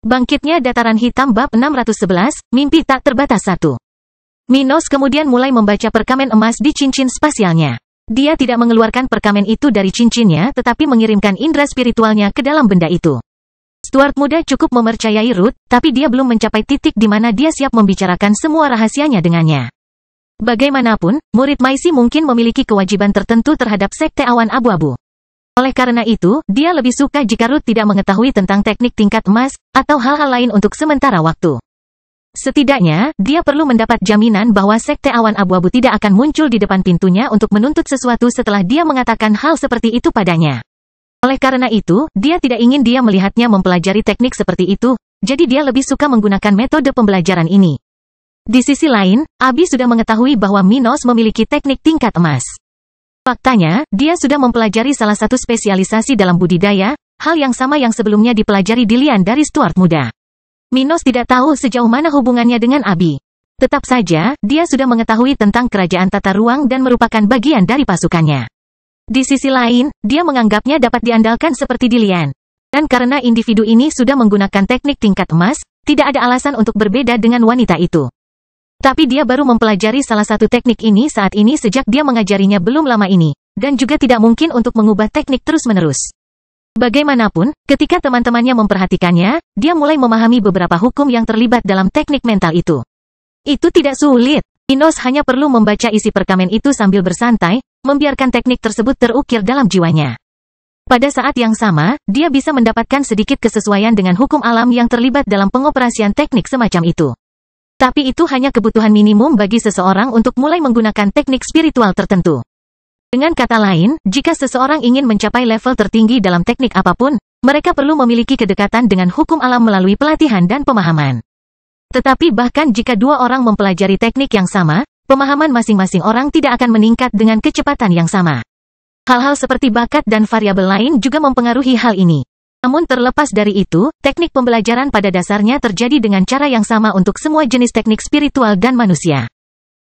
Bangkitnya Dataran Hitam Bab 611, Mimpi Tak Terbatas 1. Minos kemudian mulai membaca perkamen emas di cincin spasialnya. Dia tidak mengeluarkan perkamen itu dari cincinnya tetapi mengirimkan indera spiritualnya ke dalam benda itu. Stuart muda cukup mempercayai Ruth, tapi dia belum mencapai titik di mana dia siap membicarakan semua rahasianya dengannya. Bagaimanapun, murid Maisi mungkin memiliki kewajiban tertentu terhadap Sekte Awan Abu-Abu. Oleh karena itu, dia lebih suka jika Ruth tidak mengetahui tentang teknik tingkat emas, atau hal-hal lain untuk sementara waktu. Setidaknya, dia perlu mendapat jaminan bahwa Sekte Awan Abu-Abu tidak akan muncul di depan pintunya untuk menuntut sesuatu setelah dia mengatakan hal seperti itu padanya. Oleh karena itu, dia tidak ingin dia melihatnya mempelajari teknik seperti itu, jadi dia lebih suka menggunakan metode pembelajaran ini. Di sisi lain, Abi sudah mengetahui bahwa Minos memiliki teknik tingkat emas. Faktanya, dia sudah mempelajari salah satu spesialisasi dalam budidaya, hal yang sama yang sebelumnya dipelajari Dilian dari Stuart muda. Minos tidak tahu sejauh mana hubungannya dengan Abi. Tetap saja, dia sudah mengetahui tentang kerajaan tata ruang dan merupakan bagian dari pasukannya. Di sisi lain, dia menganggapnya dapat diandalkan seperti Dilian. Dan karena individu ini sudah menggunakan teknik tingkat emas, tidak ada alasan untuk berbeda dengan wanita itu. Tapi dia baru mempelajari salah satu teknik ini saat ini sejak dia mengajarinya belum lama ini, dan juga tidak mungkin untuk mengubah teknik terus-menerus. Bagaimanapun, ketika teman-temannya memperhatikannya, dia mulai memahami beberapa hukum yang terlibat dalam teknik mental itu. Itu tidak sulit. Minos hanya perlu membaca isi perkamen itu sambil bersantai, membiarkan teknik tersebut terukir dalam jiwanya. Pada saat yang sama, dia bisa mendapatkan sedikit kesesuaian dengan hukum alam yang terlibat dalam pengoperasian teknik semacam itu. Tapi itu hanya kebutuhan minimum bagi seseorang untuk mulai menggunakan teknik spiritual tertentu. Dengan kata lain, jika seseorang ingin mencapai level tertinggi dalam teknik apapun, mereka perlu memiliki kedekatan dengan hukum alam melalui pelatihan dan pemahaman. Tetapi bahkan jika dua orang mempelajari teknik yang sama, pemahaman masing-masing orang tidak akan meningkat dengan kecepatan yang sama. Hal-hal seperti bakat dan variabel lain juga mempengaruhi hal ini. Namun terlepas dari itu, teknik pembelajaran pada dasarnya terjadi dengan cara yang sama untuk semua jenis teknik spiritual dan manusia.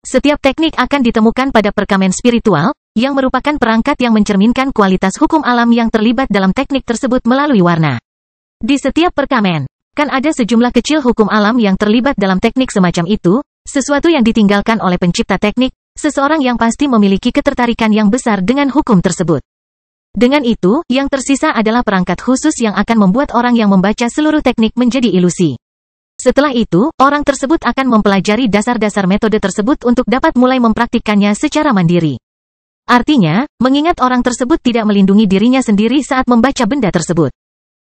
Setiap teknik akan ditemukan pada perkamen spiritual, yang merupakan perangkat yang mencerminkan kualitas hukum alam yang terlibat dalam teknik tersebut melalui warna. Di setiap perkamen, kan ada sejumlah kecil hukum alam yang terlibat dalam teknik semacam itu, sesuatu yang ditinggalkan oleh pencipta teknik, seseorang yang pasti memiliki ketertarikan yang besar dengan hukum tersebut. Dengan itu, yang tersisa adalah perangkat khusus yang akan membuat orang yang membaca seluruh teknik menjadi ilusi. Setelah itu, orang tersebut akan mempelajari dasar-dasar metode tersebut untuk dapat mulai mempraktikkannya secara mandiri. Artinya, mengingat orang tersebut tidak melindungi dirinya sendiri saat membaca benda tersebut.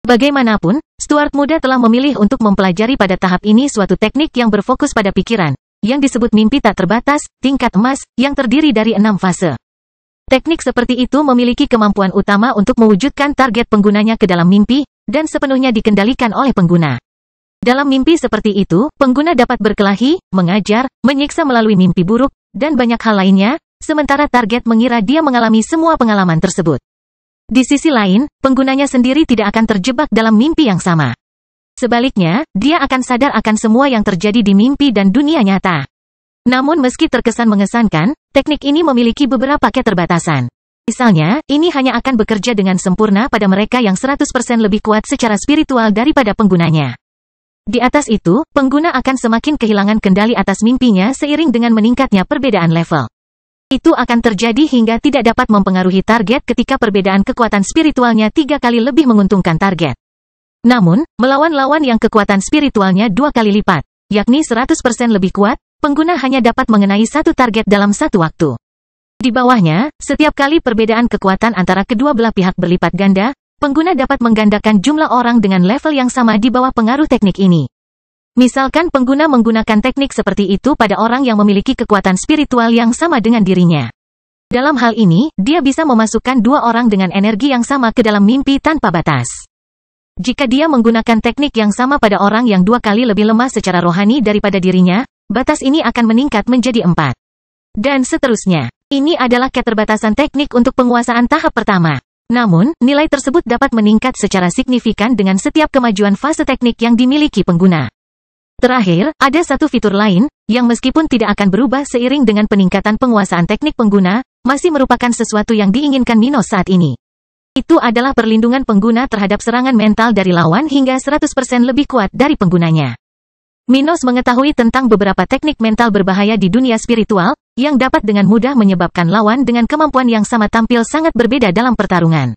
Bagaimanapun, Stuart muda telah memilih untuk mempelajari pada tahap ini suatu teknik yang berfokus pada pikiran, yang disebut mimpi tak terbatas, tingkat emas, yang terdiri dari 6 fase. Teknik seperti itu memiliki kemampuan utama untuk mewujudkan target penggunanya ke dalam mimpi, dan sepenuhnya dikendalikan oleh pengguna. Dalam mimpi seperti itu, pengguna dapat berkelahi, mengajar, menyiksa melalui mimpi buruk, dan banyak hal lainnya, sementara target mengira dia mengalami semua pengalaman tersebut. Di sisi lain, penggunanya sendiri tidak akan terjebak dalam mimpi yang sama. Sebaliknya, dia akan sadar akan semua yang terjadi di mimpi dan dunia nyata. Namun meski terkesan mengesankan, teknik ini memiliki beberapa keterbatasan. Misalnya, ini hanya akan bekerja dengan sempurna pada mereka yang 100% lebih kuat secara spiritual daripada penggunanya. Di atas itu, pengguna akan semakin kehilangan kendali atas mimpinya seiring dengan meningkatnya perbedaan level. Itu akan terjadi hingga tidak dapat mempengaruhi target ketika perbedaan kekuatan spiritualnya 3 kali lebih menguntungkan target. Namun, melawan lawan yang kekuatan spiritualnya 2 kali lipat, yakni 100% lebih kuat, pengguna hanya dapat mengenai satu target dalam satu waktu. Di bawahnya, setiap kali perbedaan kekuatan antara kedua belah pihak berlipat ganda, pengguna dapat menggandakan jumlah orang dengan level yang sama di bawah pengaruh teknik ini. Misalkan pengguna menggunakan teknik seperti itu pada orang yang memiliki kekuatan spiritual yang sama dengan dirinya. Dalam hal ini, dia bisa memasukkan 2 orang dengan energi yang sama ke dalam mimpi tanpa batas. Jika dia menggunakan teknik yang sama pada orang yang 2 kali lebih lemah secara rohani daripada dirinya, batas ini akan meningkat menjadi 4. Dan seterusnya. Ini adalah keterbatasan teknik untuk penguasaan tahap pertama. Namun, nilai tersebut dapat meningkat secara signifikan dengan setiap kemajuan fase teknik yang dimiliki pengguna. Terakhir, ada satu fitur lain, yang meskipun tidak akan berubah seiring dengan peningkatan penguasaan teknik pengguna, masih merupakan sesuatu yang diinginkan Minos saat ini. Itu adalah perlindungan pengguna terhadap serangan mental dari lawan hingga 100% lebih kuat dari penggunanya. Minos mengetahui tentang beberapa teknik mental berbahaya di dunia spiritual, yang dapat dengan mudah menyebabkan lawan dengan kemampuan yang sama tampil sangat berbeda dalam pertarungan.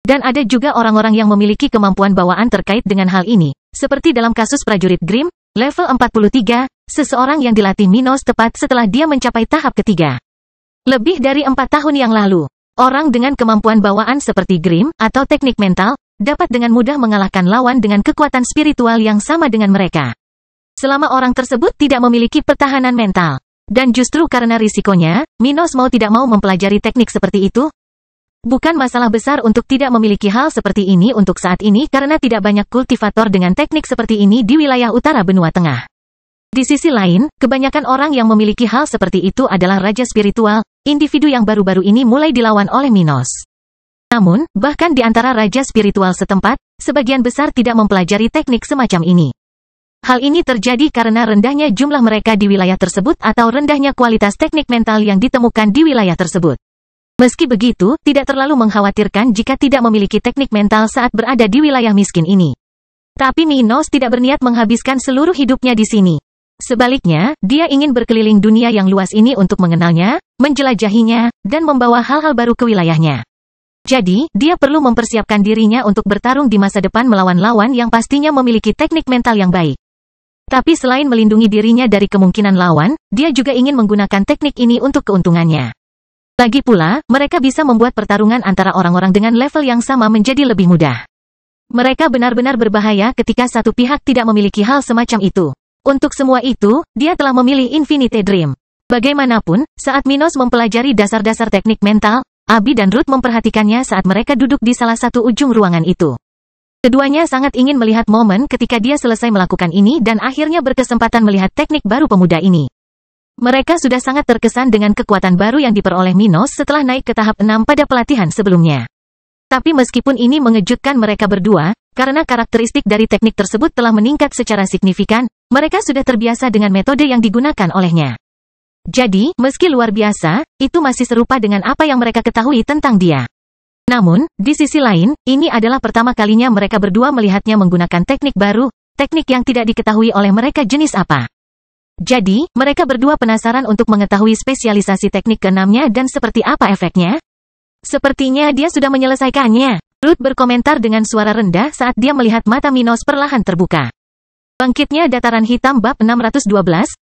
Dan ada juga orang-orang yang memiliki kemampuan bawaan terkait dengan hal ini, seperti dalam kasus prajurit Grimm, level 43, seseorang yang dilatih Minos tepat setelah dia mencapai tahap ketiga. Lebih dari 4 tahun yang lalu, orang dengan kemampuan bawaan seperti Grimm atau teknik mental, dapat dengan mudah mengalahkan lawan dengan kekuatan spiritual yang sama dengan mereka. Selama orang tersebut tidak memiliki pertahanan mental. Dan justru karena risikonya, Minos mau tidak mau mempelajari teknik seperti itu. Bukan masalah besar untuk tidak memiliki hal seperti ini untuk saat ini karena tidak banyak kultivator dengan teknik seperti ini di wilayah utara benua tengah. Di sisi lain, kebanyakan orang yang memiliki hal seperti itu adalah raja spiritual, individu yang baru-baru ini mulai dilawan oleh Minos. Namun, bahkan di antara raja spiritual setempat, sebagian besar tidak mempelajari teknik semacam ini. Hal ini terjadi karena rendahnya jumlah mereka di wilayah tersebut atau rendahnya kualitas teknik mental yang ditemukan di wilayah tersebut. Meski begitu, tidak terlalu mengkhawatirkan jika tidak memiliki teknik mental saat berada di wilayah miskin ini. Tapi Minos tidak berniat menghabiskan seluruh hidupnya di sini. Sebaliknya, dia ingin berkeliling dunia yang luas ini untuk mengenalnya, menjelajahinya, dan membawa hal-hal baru ke wilayahnya. Jadi, dia perlu mempersiapkan dirinya untuk bertarung di masa depan melawan lawan yang pastinya memiliki teknik mental yang baik. Tapi selain melindungi dirinya dari kemungkinan lawan, dia juga ingin menggunakan teknik ini untuk keuntungannya. Lagi pula, mereka bisa membuat pertarungan antara orang-orang dengan level yang sama menjadi lebih mudah. Mereka benar-benar berbahaya ketika satu pihak tidak memiliki hal semacam itu. Untuk semua itu, dia telah memilih Infinite Dream. Bagaimanapun, saat Minos mempelajari dasar-dasar teknik mental, Abi dan Ruth memperhatikannya saat mereka duduk di salah satu ujung ruangan itu. Keduanya sangat ingin melihat momen ketika dia selesai melakukan ini dan akhirnya berkesempatan melihat teknik baru pemuda ini. Mereka sudah sangat terkesan dengan kekuatan baru yang diperoleh Minos setelah naik ke tahap 6 pada pelatihan sebelumnya. Tapi meskipun ini mengejutkan mereka berdua, karena karakteristik dari teknik tersebut telah meningkat secara signifikan, mereka sudah terbiasa dengan metode yang digunakan olehnya. Jadi, meski luar biasa, itu masih serupa dengan apa yang mereka ketahui tentang dia. Namun, di sisi lain, ini adalah pertama kalinya mereka berdua melihatnya menggunakan teknik baru, teknik yang tidak diketahui oleh mereka jenis apa. Jadi, mereka berdua penasaran untuk mengetahui spesialisasi teknik keenamnya dan seperti apa efeknya. Sepertinya dia sudah menyelesaikannya. Ruth berkomentar dengan suara rendah saat dia melihat mata Minos perlahan terbuka. Bangkitnya Dataran Hitam bab 612,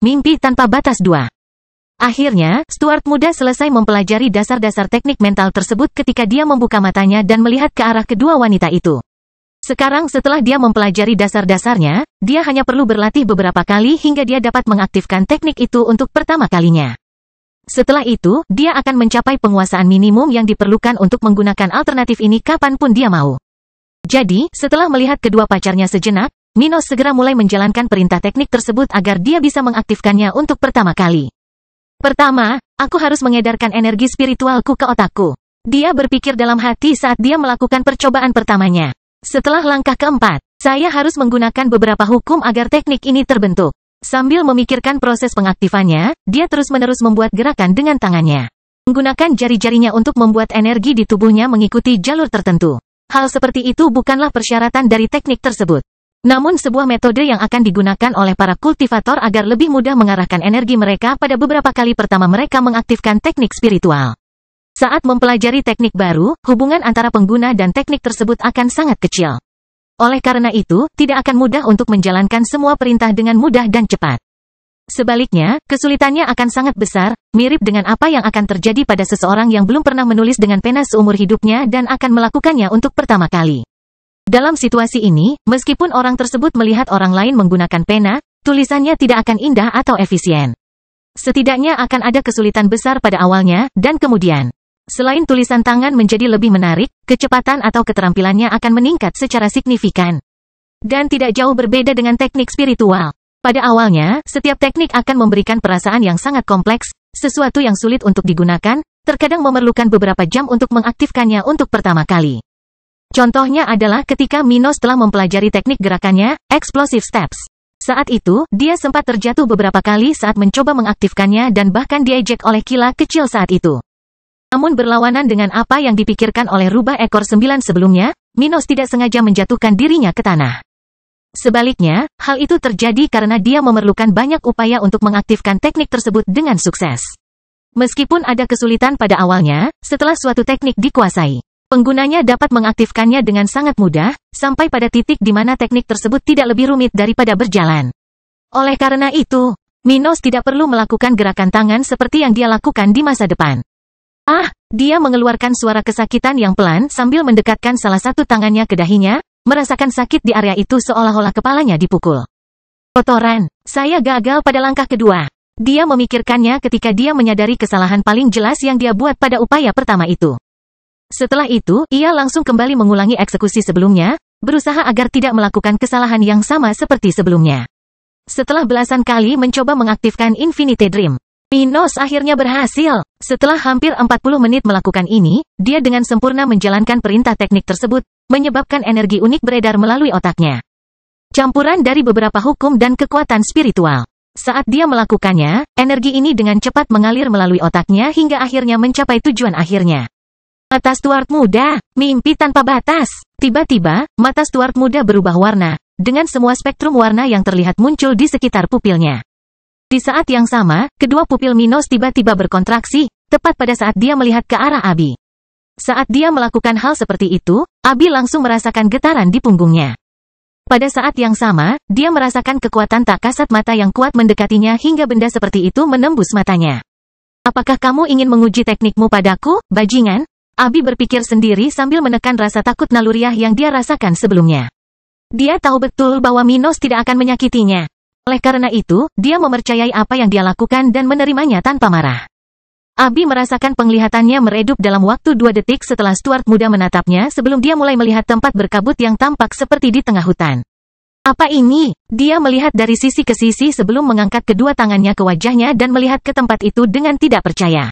Mimpi Tanpa Batas 2. Akhirnya, Stuart muda selesai mempelajari dasar-dasar teknik mental tersebut ketika dia membuka matanya dan melihat ke arah kedua wanita itu. Sekarang setelah dia mempelajari dasar-dasarnya, dia hanya perlu berlatih beberapa kali hingga dia dapat mengaktifkan teknik itu untuk pertama kalinya. Setelah itu, dia akan mencapai penguasaan minimum yang diperlukan untuk menggunakan alternatif ini kapanpun dia mau. Jadi, setelah melihat kedua pacarnya sejenak, Minos segera mulai menjalankan perintah teknik tersebut agar dia bisa mengaktifkannya untuk pertama kali. Pertama, aku harus mengedarkan energi spiritualku ke otakku. Dia berpikir dalam hati saat dia melakukan percobaan pertamanya. Setelah langkah keempat, saya harus menggunakan beberapa hukum agar teknik ini terbentuk. Sambil memikirkan proses pengaktifannya, dia terus-menerus membuat gerakan dengan tangannya. Menggunakan jari-jarinya untuk membuat energi di tubuhnya mengikuti jalur tertentu. Hal seperti itu bukanlah persyaratan dari teknik tersebut. Namun sebuah metode yang akan digunakan oleh para kultivator agar lebih mudah mengarahkan energi mereka pada beberapa kali pertama mereka mengaktifkan teknik spiritual. Saat mempelajari teknik baru, hubungan antara pengguna dan teknik tersebut akan sangat kecil. Oleh karena itu, tidak akan mudah untuk menjalankan semua perintah dengan mudah dan cepat. Sebaliknya, kesulitannya akan sangat besar, mirip dengan apa yang akan terjadi pada seseorang yang belum pernah menulis dengan pena seumur hidupnya dan akan melakukannya untuk pertama kali. Dalam situasi ini, meskipun orang tersebut melihat orang lain menggunakan pena, tulisannya tidak akan indah atau efisien. Setidaknya akan ada kesulitan besar pada awalnya, dan kemudian. Selain tulisan tangan menjadi lebih menarik, kecepatan atau keterampilannya akan meningkat secara signifikan. Dan tidak jauh berbeda dengan teknik spiritual. Pada awalnya, setiap teknik akan memberikan perasaan yang sangat kompleks, sesuatu yang sulit untuk digunakan, terkadang memerlukan beberapa jam untuk mengaktifkannya untuk pertama kali. Contohnya adalah ketika Minos telah mempelajari teknik gerakannya, Explosive Steps. Saat itu, dia sempat terjatuh beberapa kali saat mencoba mengaktifkannya dan bahkan diejek oleh Kila kecil saat itu. Namun berlawanan dengan apa yang dipikirkan oleh rubah ekor 9 sebelumnya, Minos tidak sengaja menjatuhkan dirinya ke tanah. Sebaliknya, hal itu terjadi karena dia memerlukan banyak upaya untuk mengaktifkan teknik tersebut dengan sukses. Meskipun ada kesulitan pada awalnya, setelah suatu teknik dikuasai, penggunanya dapat mengaktifkannya dengan sangat mudah, sampai pada titik di mana teknik tersebut tidak lebih rumit daripada berjalan. Oleh karena itu, Minos tidak perlu melakukan gerakan tangan seperti yang dia lakukan di masa depan. Dia mengeluarkan suara kesakitan yang pelan sambil mendekatkan salah satu tangannya ke dahinya, merasakan sakit di area itu seolah-olah kepalanya dipukul. Kotoran, saya gagal pada langkah kedua. Dia memikirkannya ketika dia menyadari kesalahan paling jelas yang dia buat pada upaya pertama itu. Setelah itu, ia langsung kembali mengulangi eksekusi sebelumnya, berusaha agar tidak melakukan kesalahan yang sama seperti sebelumnya. Setelah belasan kali mencoba mengaktifkan Infinity Dream, Minos akhirnya berhasil. Setelah hampir 40 menit melakukan ini, dia dengan sempurna menjalankan perintah teknik tersebut, menyebabkan energi unik beredar melalui otaknya. Campuran dari beberapa hukum dan kekuatan spiritual. Saat dia melakukannya, energi ini dengan cepat mengalir melalui otaknya hingga akhirnya mencapai tujuan akhirnya. Mata Stuart muda, mimpi tanpa batas. Tiba-tiba, mata Stuart muda berubah warna, dengan semua spektrum warna yang terlihat muncul di sekitar pupilnya. Di saat yang sama, kedua pupil Minos tiba-tiba berkontraksi, tepat pada saat dia melihat ke arah Abi. Saat dia melakukan hal seperti itu, Abi langsung merasakan getaran di punggungnya. Pada saat yang sama, dia merasakan kekuatan tak kasat mata yang kuat mendekatinya hingga benda seperti itu menembus matanya. Apakah kamu ingin menguji teknikmu padaku, bajingan? Abi berpikir sendiri sambil menekan rasa takut naluriah yang dia rasakan sebelumnya. Dia tahu betul bahwa Minos tidak akan menyakitinya. Oleh karena itu, dia mempercayai apa yang dia lakukan dan menerimanya tanpa marah. Abi merasakan penglihatannya meredup dalam waktu 2 detik setelah Stuart muda menatapnya sebelum dia mulai melihat tempat berkabut yang tampak seperti di tengah hutan. Apa ini? Dia melihat dari sisi ke sisi sebelum mengangkat kedua tangannya ke wajahnya dan melihat ke tempat itu dengan tidak percaya.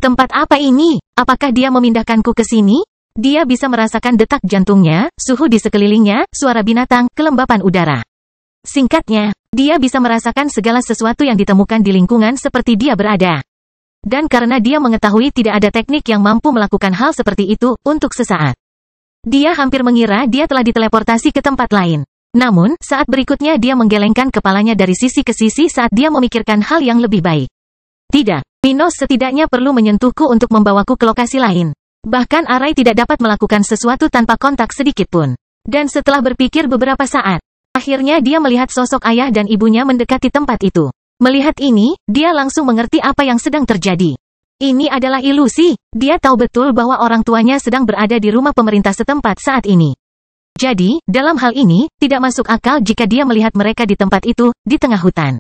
Tempat apa ini? Apakah dia memindahkanku ke sini? Dia bisa merasakan detak jantungnya, suhu di sekelilingnya, suara binatang, kelembapan udara. Singkatnya, dia bisa merasakan segala sesuatu yang ditemukan di lingkungan seperti dia berada. Dan karena dia mengetahui tidak ada teknik yang mampu melakukan hal seperti itu, untuk sesaat, dia hampir mengira dia telah diteleportasi ke tempat lain. Namun, saat berikutnya dia menggelengkan kepalanya dari sisi ke sisi saat dia memikirkan hal yang lebih baik. Tidak, Minos setidaknya perlu menyentuhku untuk membawaku ke lokasi lain. Bahkan Arai tidak dapat melakukan sesuatu tanpa kontak sedikit pun. Dan setelah berpikir beberapa saat, akhirnya dia melihat sosok ayah dan ibunya mendekati tempat itu. Melihat ini, dia langsung mengerti apa yang sedang terjadi. Ini adalah ilusi. Dia tahu betul bahwa orang tuanya sedang berada di rumah pemerintah setempat saat ini. Jadi, dalam hal ini, tidak masuk akal jika dia melihat mereka di tempat itu, di tengah hutan.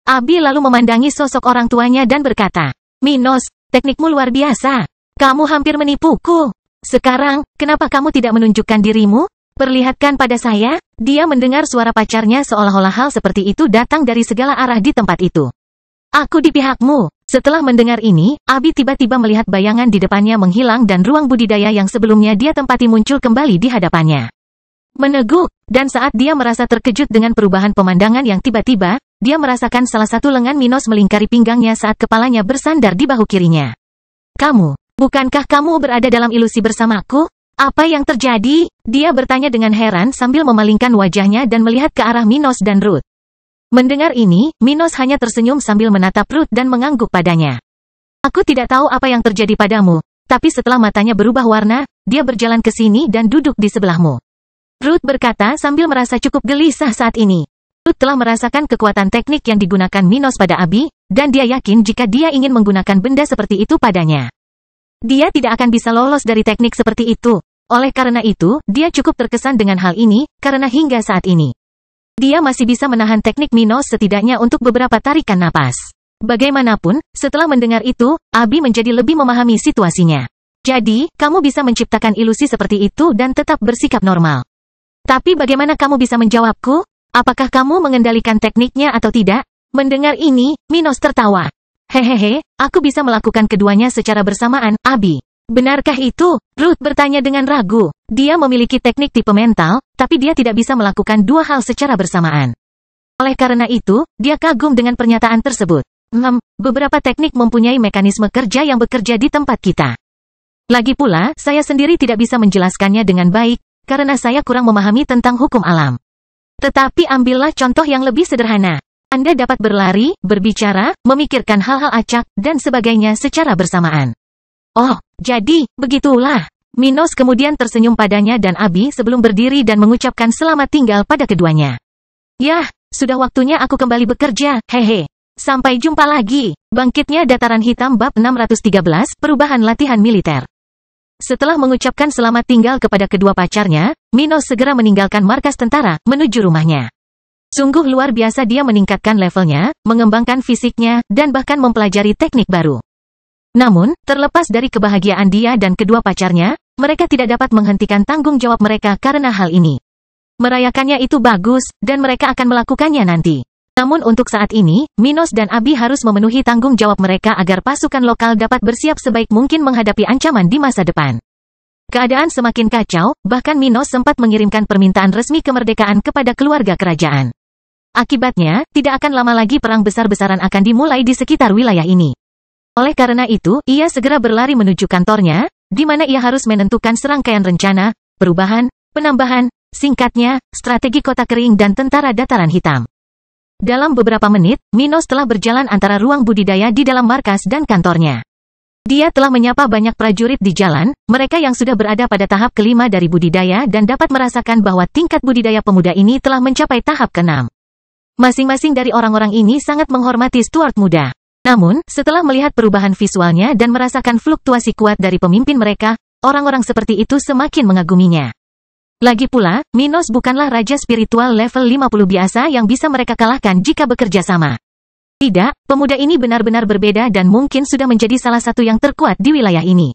Abi lalu memandangi sosok orang tuanya dan berkata, Minos, teknikmu luar biasa. Kamu hampir menipuku. Sekarang, kenapa kamu tidak menunjukkan dirimu? Perlihatkan pada saya. Dia mendengar suara pacarnya seolah-olah hal seperti itu datang dari segala arah di tempat itu. Aku di pihakmu. Setelah mendengar ini, Abi tiba-tiba melihat bayangan di depannya menghilang dan ruang budidaya yang sebelumnya dia tempati muncul kembali di hadapannya. Meneguk, dan saat dia merasa terkejut dengan perubahan pemandangan yang tiba-tiba, dia merasakan salah satu lengan Minos melingkari pinggangnya saat kepalanya bersandar di bahu kirinya. Bukankah kamu berada dalam ilusi bersamaku? Apa yang terjadi? Dia bertanya dengan heran sambil memalingkan wajahnya dan melihat ke arah Minos dan Ruth. Mendengar ini, Minos hanya tersenyum sambil menatap Ruth dan mengangguk padanya. Aku tidak tahu apa yang terjadi padamu, tapi setelah matanya berubah warna, dia berjalan ke sini dan duduk di sebelahmu. Ruth berkata sambil merasa cukup gelisah saat ini. Ruth telah merasakan kekuatan teknik yang digunakan Minos pada Abi, dan dia yakin jika dia ingin menggunakan benda seperti itu padanya, dia tidak akan bisa lolos dari teknik seperti itu. Oleh karena itu, dia cukup terkesan dengan hal ini, karena hingga saat ini, dia masih bisa menahan teknik Minos setidaknya untuk beberapa tarikan napas. Bagaimanapun, setelah mendengar itu, Abi menjadi lebih memahami situasinya. Jadi, kamu bisa menciptakan ilusi seperti itu dan tetap bersikap normal. Tapi bagaimana kamu bisa menjawabku? Apakah kamu mengendalikan tekniknya atau tidak? Mendengar ini, Minos tertawa. Hehehe, aku bisa melakukan keduanya secara bersamaan, Abi. Benarkah itu? Ruth bertanya dengan ragu. Dia memiliki teknik tipe mental, tapi dia tidak bisa melakukan dua hal secara bersamaan. Oleh karena itu, dia kagum dengan pernyataan tersebut. Beberapa teknik mempunyai mekanisme kerja yang bekerja di tempat kita. Lagi pula, saya sendiri tidak bisa menjelaskannya dengan baik, karena saya kurang memahami tentang hukum alam. Tetapi ambillah contoh yang lebih sederhana. Anda dapat berlari, berbicara, memikirkan hal-hal acak, dan sebagainya secara bersamaan. Oh, jadi, begitulah. Minos kemudian tersenyum padanya dan Abi sebelum berdiri dan mengucapkan selamat tinggal pada keduanya. Yah, sudah waktunya aku kembali bekerja, hehe. Sampai jumpa lagi. Bangkitnya Dataran Hitam bab 613, perubahan latihan militer. Setelah mengucapkan selamat tinggal kepada kedua pacarnya, Minos segera meninggalkan markas tentara, menuju rumahnya. Sungguh luar biasa dia meningkatkan levelnya, mengembangkan fisiknya, dan bahkan mempelajari teknik baru. Namun, terlepas dari kebahagiaan dia dan kedua pacarnya, mereka tidak dapat menghentikan tanggung jawab mereka karena hal ini. Merayakannya itu bagus, dan mereka akan melakukannya nanti. Namun untuk saat ini, Minos dan Abi harus memenuhi tanggung jawab mereka agar pasukan lokal dapat bersiap sebaik mungkin menghadapi ancaman di masa depan. Keadaan semakin kacau, bahkan Minos sempat mengirimkan permintaan resmi kemerdekaan kepada keluarga kerajaan. Akibatnya, tidak akan lama lagi perang besar-besaran akan dimulai di sekitar wilayah ini. Oleh karena itu, ia segera berlari menuju kantornya, di mana ia harus menentukan serangkaian rencana, perubahan, penambahan, singkatnya, strategi kota kering dan tentara dataran hitam. Dalam beberapa menit, Minos telah berjalan antara ruang budidaya di dalam markas dan kantornya. Dia telah menyapa banyak prajurit di jalan, mereka yang sudah berada pada tahap kelima dari budidaya dan dapat merasakan bahwa tingkat budidaya pemuda ini telah mencapai tahap ke-6. Masing-masing dari orang-orang ini sangat menghormati Stuart muda. Namun, setelah melihat perubahan visualnya dan merasakan fluktuasi kuat dari pemimpin mereka, orang-orang seperti itu semakin mengaguminya. Lagi pula, Minos bukanlah raja spiritual level 50 biasa yang bisa mereka kalahkan jika bekerja sama. Tidak, pemuda ini benar-benar berbeda dan mungkin sudah menjadi salah satu yang terkuat di wilayah ini.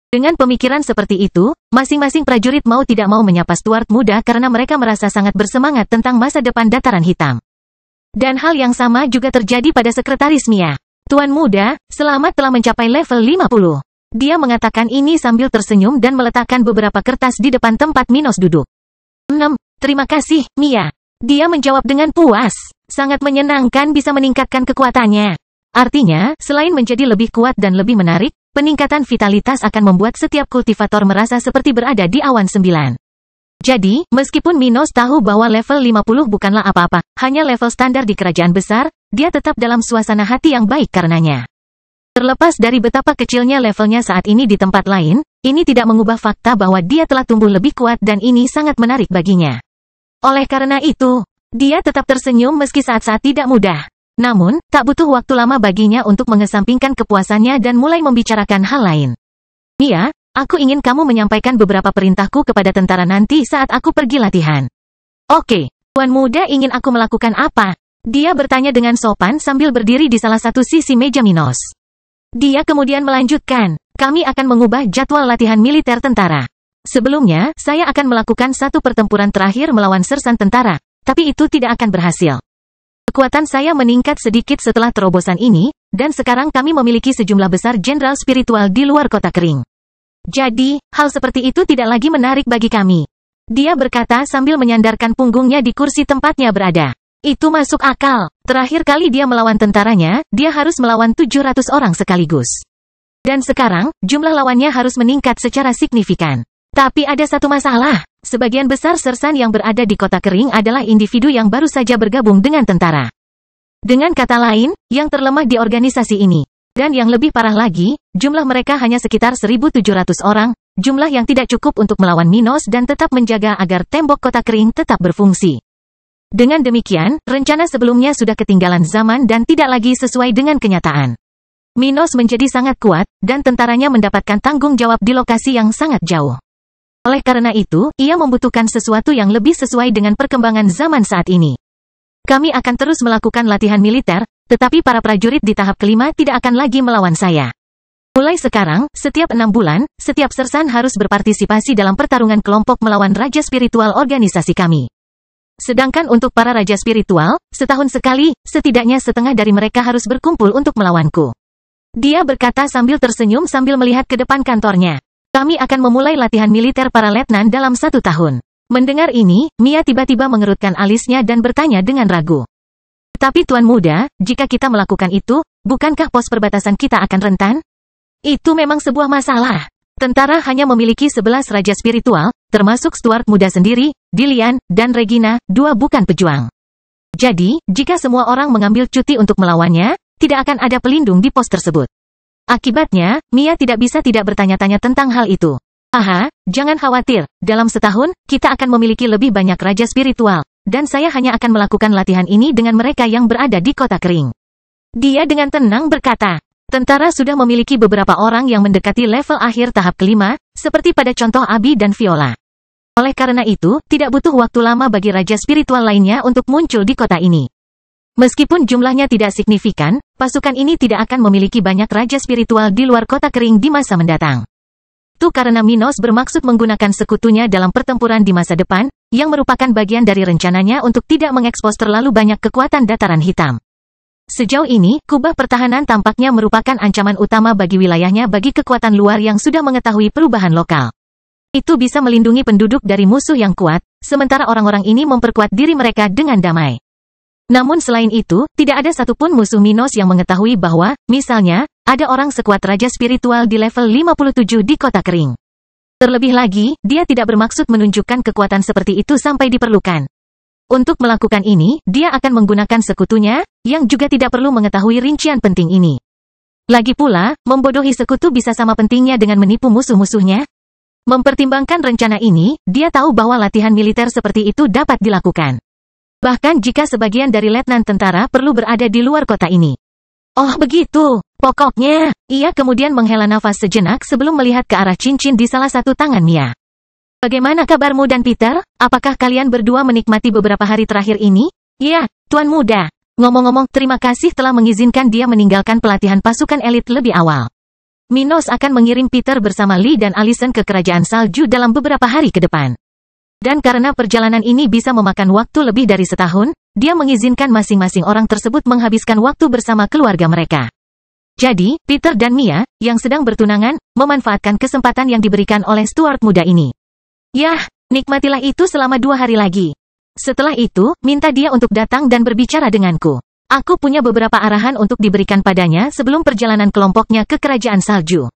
Dengan pemikiran seperti itu, masing-masing prajurit mau tidak mau menyapa Stuart muda karena mereka merasa sangat bersemangat tentang masa depan dataran hitam. Dan hal yang sama juga terjadi pada sekretaris Mia. Tuan muda, selamat telah mencapai level 50. Dia mengatakan ini sambil tersenyum dan meletakkan beberapa kertas di depan tempat Minos duduk. Terima kasih, Mia. Dia menjawab dengan puas. Sangat menyenangkan bisa meningkatkan kekuatannya. Artinya, selain menjadi lebih kuat dan lebih menarik, peningkatan vitalitas akan membuat setiap kultivator merasa seperti berada di awan 9. Jadi, meskipun Minos tahu bahwa level 50 bukanlah apa-apa, hanya level standar di kerajaan besar, dia tetap dalam suasana hati yang baik karenanya. Terlepas dari betapa kecilnya levelnya saat ini di tempat lain, ini tidak mengubah fakta bahwa dia telah tumbuh lebih kuat dan ini sangat menarik baginya. Oleh karena itu, dia tetap tersenyum meski saat-saat tidak mudah. Namun, tak butuh waktu lama baginya untuk mengesampingkan kepuasannya dan mulai membicarakan hal lain. Mia, aku ingin kamu menyampaikan beberapa perintahku kepada tentara nanti saat aku pergi latihan. Oke, Tuan muda ingin aku melakukan apa? Dia bertanya dengan sopan sambil berdiri di salah satu sisi meja Minos. Dia kemudian melanjutkan, kami akan mengubah jadwal latihan militer tentara. Sebelumnya, saya akan melakukan satu pertempuran terakhir melawan sersan tentara, tapi itu tidak akan berhasil. Kekuatan saya meningkat sedikit setelah terobosan ini, dan sekarang kami memiliki sejumlah besar jenderal spiritual di luar kota kering. Jadi, hal seperti itu tidak lagi menarik bagi kami. Dia berkata sambil menyandarkan punggungnya di kursi tempatnya berada. Itu masuk akal. Terakhir kali dia melawan tentaranya, dia harus melawan 700 orang sekaligus. Dan sekarang, jumlah lawannya harus meningkat secara signifikan. Tapi ada satu masalah. Sebagian besar sersan yang berada di kota kering adalah individu yang baru saja bergabung dengan tentara. Dengan kata lain, yang terlemah di organisasi ini. Dan yang lebih parah lagi, jumlah mereka hanya sekitar 1.700 orang, jumlah yang tidak cukup untuk melawan Minos dan tetap menjaga agar tembok kota kering tetap berfungsi. Dengan demikian, rencana sebelumnya sudah ketinggalan zaman dan tidak lagi sesuai dengan kenyataan. Minos menjadi sangat kuat, dan tentaranya mendapatkan tanggung jawab di lokasi yang sangat jauh. Oleh karena itu, ia membutuhkan sesuatu yang lebih sesuai dengan perkembangan zaman saat ini. Kami akan terus melakukan latihan militer, tetapi para prajurit di tahap kelima tidak akan lagi melawan saya. Mulai sekarang, setiap 6 bulan, setiap sersan harus berpartisipasi dalam pertarungan kelompok melawan raja spiritual organisasi kami. Sedangkan untuk para raja spiritual, setahun sekali, setidaknya setengah dari mereka harus berkumpul untuk melawanku. Dia berkata sambil tersenyum sambil melihat ke depan kantornya. Kami akan memulai latihan militer para letnan dalam 1 tahun. Mendengar ini, Mia tiba-tiba mengerutkan alisnya dan bertanya dengan ragu. Tapi Tuan muda, jika kita melakukan itu, bukankah pos perbatasan kita akan rentan? Itu memang sebuah masalah. Tentara hanya memiliki 11 raja spiritual, termasuk Stuart muda sendiri, Dillian, dan Regina, dua bukan pejuang. Jadi, jika semua orang mengambil cuti untuk melawannya, tidak akan ada pelindung di pos tersebut. Akibatnya, Mia tidak bisa tidak bertanya-tanya tentang hal itu. Aha, jangan khawatir, dalam setahun, kita akan memiliki lebih banyak raja spiritual, dan saya hanya akan melakukan latihan ini dengan mereka yang berada di kota kering. Dia dengan tenang berkata. Tentara sudah memiliki beberapa orang yang mendekati level akhir tahap kelima, seperti pada contoh Abi dan Viola. Oleh karena itu, tidak butuh waktu lama bagi raja spiritual lainnya untuk muncul di kota ini. Meskipun jumlahnya tidak signifikan, pasukan ini tidak akan memiliki banyak raja spiritual di luar kota kering di masa mendatang. Itu karena Minos bermaksud menggunakan sekutunya dalam pertempuran di masa depan, yang merupakan bagian dari rencananya untuk tidak mengekspos terlalu banyak kekuatan dataran hitam. Sejauh ini, kubah pertahanan tampaknya merupakan ancaman utama bagi wilayahnya bagi kekuatan luar yang sudah mengetahui perubahan lokal. Itu bisa melindungi penduduk dari musuh yang kuat, sementara orang-orang ini memperkuat diri mereka dengan damai. Namun selain itu, tidak ada satupun musuh Minos yang mengetahui bahwa, misalnya, ada orang sekuat raja spiritual di level 57 di kota kering. Terlebih lagi, dia tidak bermaksud menunjukkan kekuatan seperti itu sampai diperlukan. Untuk melakukan ini, dia akan menggunakan sekutunya, yang juga tidak perlu mengetahui rincian penting ini. Lagi pula, membodohi sekutu bisa sama pentingnya dengan menipu musuh-musuhnya. Mempertimbangkan rencana ini, dia tahu bahwa latihan militer seperti itu dapat dilakukan. Bahkan jika sebagian dari letnan tentara perlu berada di luar kota ini. Oh begitu, pokoknya, ia kemudian menghela nafas sejenak sebelum melihat ke arah cincin di salah satu tangan Mia. Bagaimana kabarmu dan Peter? Apakah kalian berdua menikmati beberapa hari terakhir ini? Ya, Tuan Muda. Ngomong-ngomong, terima kasih telah mengizinkan dia meninggalkan pelatihan pasukan elit lebih awal. Minos akan mengirim Peter bersama Lee dan Allison ke Kerajaan Salju dalam beberapa hari ke depan. Dan karena perjalanan ini bisa memakan waktu lebih dari setahun, dia mengizinkan masing-masing orang tersebut menghabiskan waktu bersama keluarga mereka. Jadi, Peter dan Mia, yang sedang bertunangan, memanfaatkan kesempatan yang diberikan oleh Stuart muda ini. Yah, nikmatilah itu selama 2 hari lagi. Setelah itu, minta dia untuk datang dan berbicara denganku. Aku punya beberapa arahan untuk diberikan padanya sebelum perjalanan kelompoknya ke Kerajaan Salju.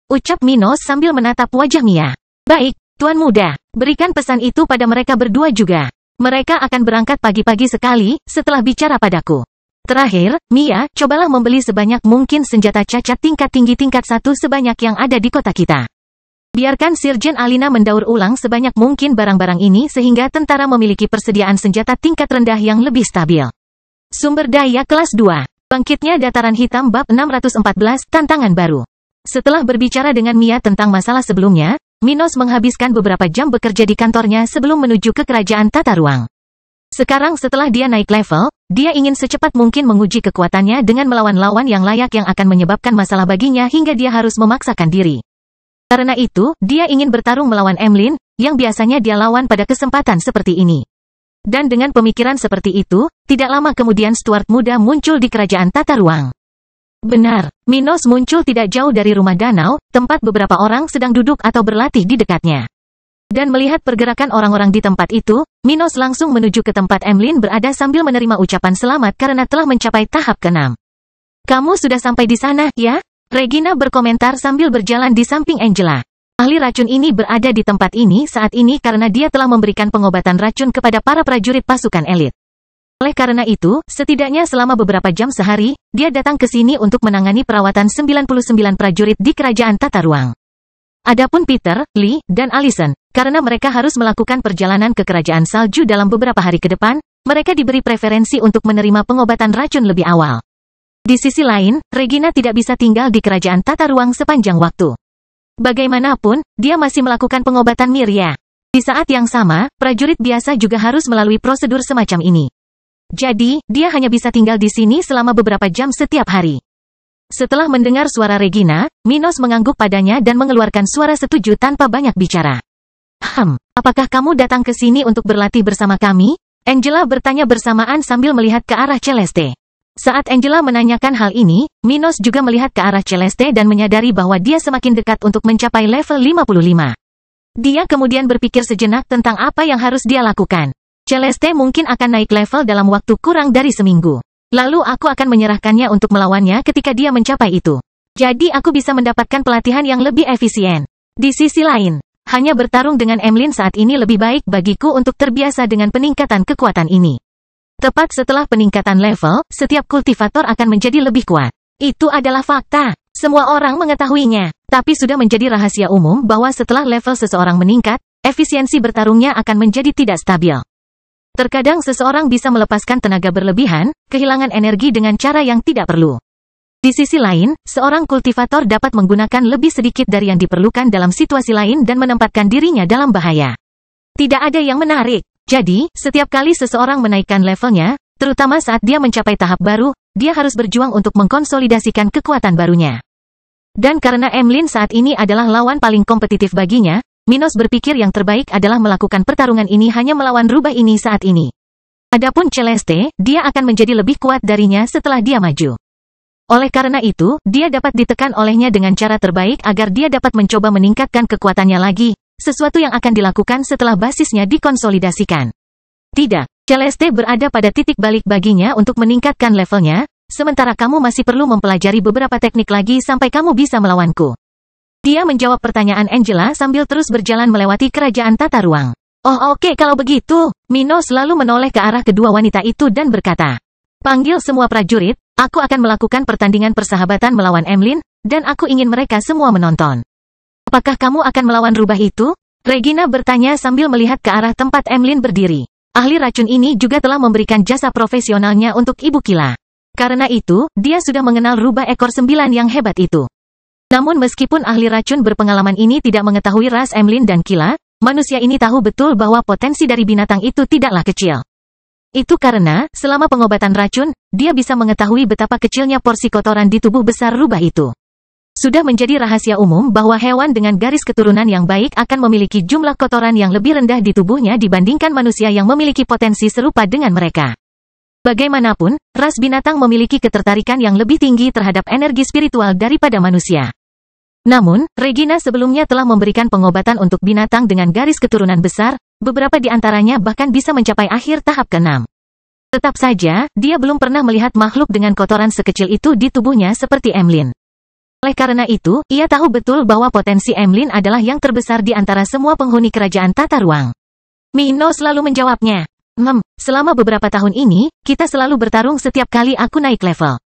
Ucap Minos sambil menatap wajah Mia. Baik, Tuan Muda, berikan pesan itu pada mereka berdua juga. Mereka akan berangkat pagi-pagi sekali, setelah bicara padaku. Terakhir, Mia, cobalah membeli sebanyak mungkin senjata cacat tingkat tinggi tingkat 1 sebanyak yang ada di kota kita. Biarkan Sirjen Alina mendaur ulang sebanyak mungkin barang-barang ini sehingga tentara memiliki persediaan senjata tingkat rendah yang lebih stabil. Sumber daya kelas 2. Bangkitnya Dataran Hitam bab 614 Tantangan Baru. Setelah berbicara dengan Mia tentang masalah sebelumnya, Minos menghabiskan beberapa jam bekerja di kantornya sebelum menuju ke Kerajaan Tata Ruang. Sekarang setelah dia naik level, dia ingin secepat mungkin menguji kekuatannya dengan melawan lawan yang layak yang akan menyebabkan masalah baginya hingga dia harus memaksakan diri. Karena itu, dia ingin bertarung melawan Emlyn, yang biasanya dia lawan pada kesempatan seperti ini. Dan dengan pemikiran seperti itu, tidak lama kemudian Stuart muda muncul di Kerajaan Tata Ruang. Benar, Minos muncul tidak jauh dari rumah danau, tempat beberapa orang sedang duduk atau berlatih di dekatnya. Dan melihat pergerakan orang-orang di tempat itu, Minos langsung menuju ke tempat Emlyn berada sambil menerima ucapan selamat karena telah mencapai tahap ke-6. Kamu sudah sampai di sana, ya? Regina berkomentar sambil berjalan di samping Angela. Ahli racun ini berada di tempat ini saat ini karena dia telah memberikan pengobatan racun kepada para prajurit pasukan elit. Oleh karena itu, setidaknya selama beberapa jam sehari, dia datang ke sini untuk menangani perawatan 99 prajurit di Kerajaan Tata Ruang. Adapun Peter, Lee, dan Allison, karena mereka harus melakukan perjalanan ke Kerajaan Salju dalam beberapa hari ke depan, mereka diberi preferensi untuk menerima pengobatan racun lebih awal. Di sisi lain, Regina tidak bisa tinggal di Kerajaan Tata Ruang sepanjang waktu. Bagaimanapun, dia masih melakukan pengobatan Mirya. Di saat yang sama, prajurit biasa juga harus melalui prosedur semacam ini. Jadi, dia hanya bisa tinggal di sini selama beberapa jam setiap hari. Setelah mendengar suara Regina, Minos mengangguk padanya dan mengeluarkan suara setuju tanpa banyak bicara. Apakah kamu datang ke sini untuk berlatih bersama kami? Angela bertanya bersamaan sambil melihat ke arah Celeste. Saat Angela menanyakan hal ini, Minos juga melihat ke arah Celeste dan menyadari bahwa dia semakin dekat untuk mencapai level 55. Dia kemudian berpikir sejenak tentang apa yang harus dia lakukan. Celeste mungkin akan naik level dalam waktu kurang dari seminggu. Lalu aku akan menyerahkannya untuk melawannya ketika dia mencapai itu. Jadi aku bisa mendapatkan pelatihan yang lebih efisien. Di sisi lain, hanya bertarung dengan Emlyn saat ini lebih baik bagiku untuk terbiasa dengan peningkatan kekuatan ini. Tepat setelah peningkatan level, setiap kultivator akan menjadi lebih kuat. Itu adalah fakta. Semua orang mengetahuinya. Tapi sudah menjadi rahasia umum bahwa setelah level seseorang meningkat, efisiensi bertarungnya akan menjadi tidak stabil. Terkadang seseorang bisa melepaskan tenaga berlebihan, kehilangan energi dengan cara yang tidak perlu. Di sisi lain, seorang kultivator dapat menggunakan lebih sedikit dari yang diperlukan dalam situasi lain dan menempatkan dirinya dalam bahaya. Tidak ada yang menarik. Jadi, setiap kali seseorang menaikkan levelnya, terutama saat dia mencapai tahap baru, dia harus berjuang untuk mengkonsolidasikan kekuatan barunya. Dan karena Emlyn saat ini adalah lawan paling kompetitif baginya, Minos berpikir yang terbaik adalah melakukan pertarungan ini hanya melawan rubah ini saat ini. Adapun Celeste, dia akan menjadi lebih kuat darinya setelah dia maju. Oleh karena itu, dia dapat ditekan olehnya dengan cara terbaik agar dia dapat mencoba meningkatkan kekuatannya lagi, sesuatu yang akan dilakukan setelah basisnya dikonsolidasikan. Tidak, Celeste berada pada titik balik baginya untuk meningkatkan levelnya, sementara kamu masih perlu mempelajari beberapa teknik lagi sampai kamu bisa melawanku. Dia menjawab pertanyaan Angela sambil terus berjalan melewati kerajaan tata ruang. Oh oke kalau begitu, Minos lalu menoleh ke arah kedua wanita itu dan berkata, panggil semua prajurit, aku akan melakukan pertandingan persahabatan melawan Emlyn, dan aku ingin mereka semua menonton. Apakah kamu akan melawan rubah itu? Regina bertanya sambil melihat ke arah tempat Emlyn berdiri. Ahli racun ini juga telah memberikan jasa profesionalnya untuk Ibu Kila. Karena itu, dia sudah mengenal rubah ekor 9 yang hebat itu. Namun meskipun ahli racun berpengalaman ini tidak mengetahui ras Emlyn dan Kila, manusia ini tahu betul bahwa potensi dari binatang itu tidaklah kecil. Itu karena, selama pengobatan racun, dia bisa mengetahui betapa kecilnya porsi kotoran di tubuh besar rubah itu. Sudah menjadi rahasia umum bahwa hewan dengan garis keturunan yang baik akan memiliki jumlah kotoran yang lebih rendah di tubuhnya dibandingkan manusia yang memiliki potensi serupa dengan mereka. Bagaimanapun, ras binatang memiliki ketertarikan yang lebih tinggi terhadap energi spiritual daripada manusia. Namun, Regina sebelumnya telah memberikan pengobatan untuk binatang dengan garis keturunan besar, beberapa di antaranya bahkan bisa mencapai akhir tahap ke-6. Tetap saja, dia belum pernah melihat makhluk dengan kotoran sekecil itu di tubuhnya seperti Emlyn. Oleh karena itu, ia tahu betul bahwa potensi Emlyn adalah yang terbesar di antara semua penghuni kerajaan tata ruang. Minos lalu menjawabnya, selama beberapa tahun ini, kita selalu bertarung setiap kali aku naik level.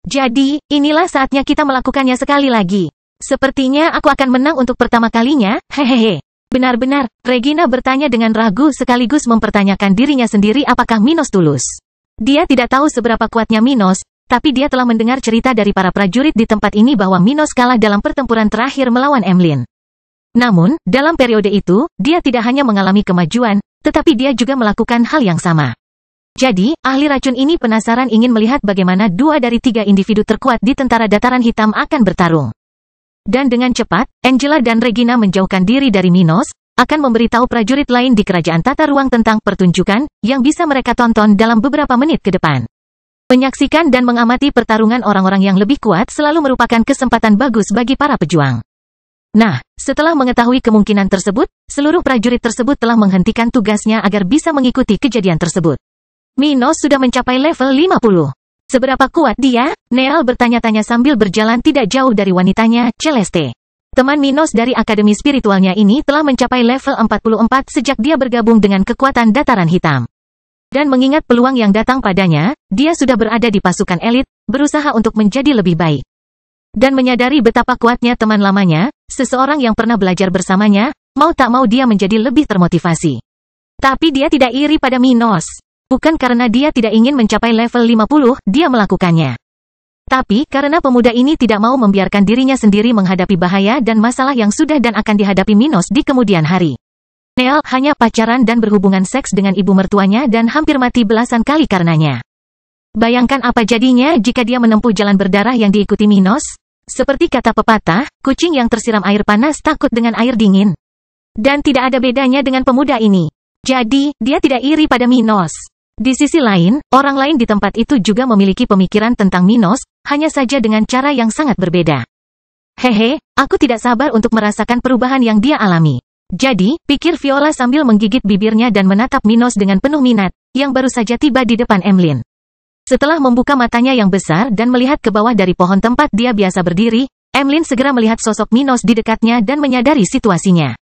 Jadi, inilah saatnya kita melakukannya sekali lagi. Sepertinya aku akan menang untuk pertama kalinya, hehehe. Benar-benar, Regina bertanya dengan ragu sekaligus mempertanyakan dirinya sendiri apakah Minos tulus. Dia tidak tahu seberapa kuatnya Minos, tapi dia telah mendengar cerita dari para prajurit di tempat ini bahwa Minos kalah dalam pertempuran terakhir melawan Emlyn. Namun, dalam periode itu, dia tidak hanya mengalami kemajuan, tetapi dia juga melakukan hal yang sama. Jadi, ahli racun ini penasaran ingin melihat bagaimana 2 dari 3 individu terkuat di tentara dataran hitam akan bertarung. Dan dengan cepat, Angela dan Regina menjauhkan diri dari Minos, akan memberitahu prajurit lain di kerajaan tata ruang tentang pertunjukan, yang bisa mereka tonton dalam beberapa menit ke depan. Menyaksikan dan mengamati pertarungan orang-orang yang lebih kuat selalu merupakan kesempatan bagus bagi para pejuang. Nah, setelah mengetahui kemungkinan tersebut, seluruh prajurit tersebut telah menghentikan tugasnya agar bisa mengikuti kejadian tersebut. Minos sudah mencapai level 50. Seberapa kuat dia? Neal bertanya-tanya sambil berjalan tidak jauh dari wanitanya, Celeste. Teman Minos dari akademi spiritualnya ini telah mencapai level 44 sejak dia bergabung dengan kekuatan dataran hitam. Dan mengingat peluang yang datang padanya, dia sudah berada di pasukan elit, berusaha untuk menjadi lebih baik. Dan menyadari betapa kuatnya teman lamanya, seseorang yang pernah belajar bersamanya, mau tak mau dia menjadi lebih termotivasi. Tapi dia tidak iri pada Minos. Bukan karena dia tidak ingin mencapai level 50, dia melakukannya. Tapi, karena pemuda ini tidak mau membiarkan dirinya sendiri menghadapi bahaya dan masalah yang sudah dan akan dihadapi Minos di kemudian hari. Neal hanya pacaran dan berhubungan seks dengan ibu mertuanya dan hampir mati belasan kali karenanya. Bayangkan apa jadinya jika dia menempuh jalan berdarah yang diikuti Minos? Seperti kata pepatah, kucing yang tersiram air panas takut dengan air dingin. Dan tidak ada bedanya dengan pemuda ini. Jadi, dia tidak iri pada Minos. Di sisi lain, orang lain di tempat itu juga memiliki pemikiran tentang Minos, hanya saja dengan cara yang sangat berbeda. Hehe, aku tidak sabar untuk merasakan perubahan yang dia alami. Jadi, pikir Viola sambil menggigit bibirnya dan menatap Minos dengan penuh minat, yang baru saja tiba di depan Emlyn. Setelah membuka matanya yang besar dan melihat ke bawah dari pohon tempat dia biasa berdiri, Emlyn segera melihat sosok Minos di dekatnya dan menyadari situasinya.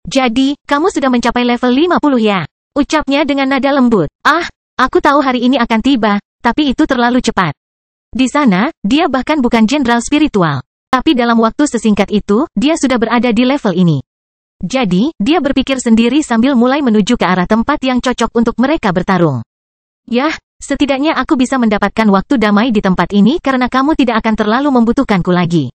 Jadi, kamu sudah mencapai level 50 ya? Ucapnya dengan nada lembut. Ah, aku tahu hari ini akan tiba, tapi itu terlalu cepat. Di sana, dia bahkan bukan jenderal spiritual. Tapi dalam waktu sesingkat itu, dia sudah berada di level ini. Jadi, dia berpikir sendiri sambil mulai menuju ke arah tempat yang cocok untuk mereka bertarung. Yah, setidaknya aku bisa mendapatkan waktu damai di tempat ini karena kamu tidak akan terlalu membutuhkanku lagi.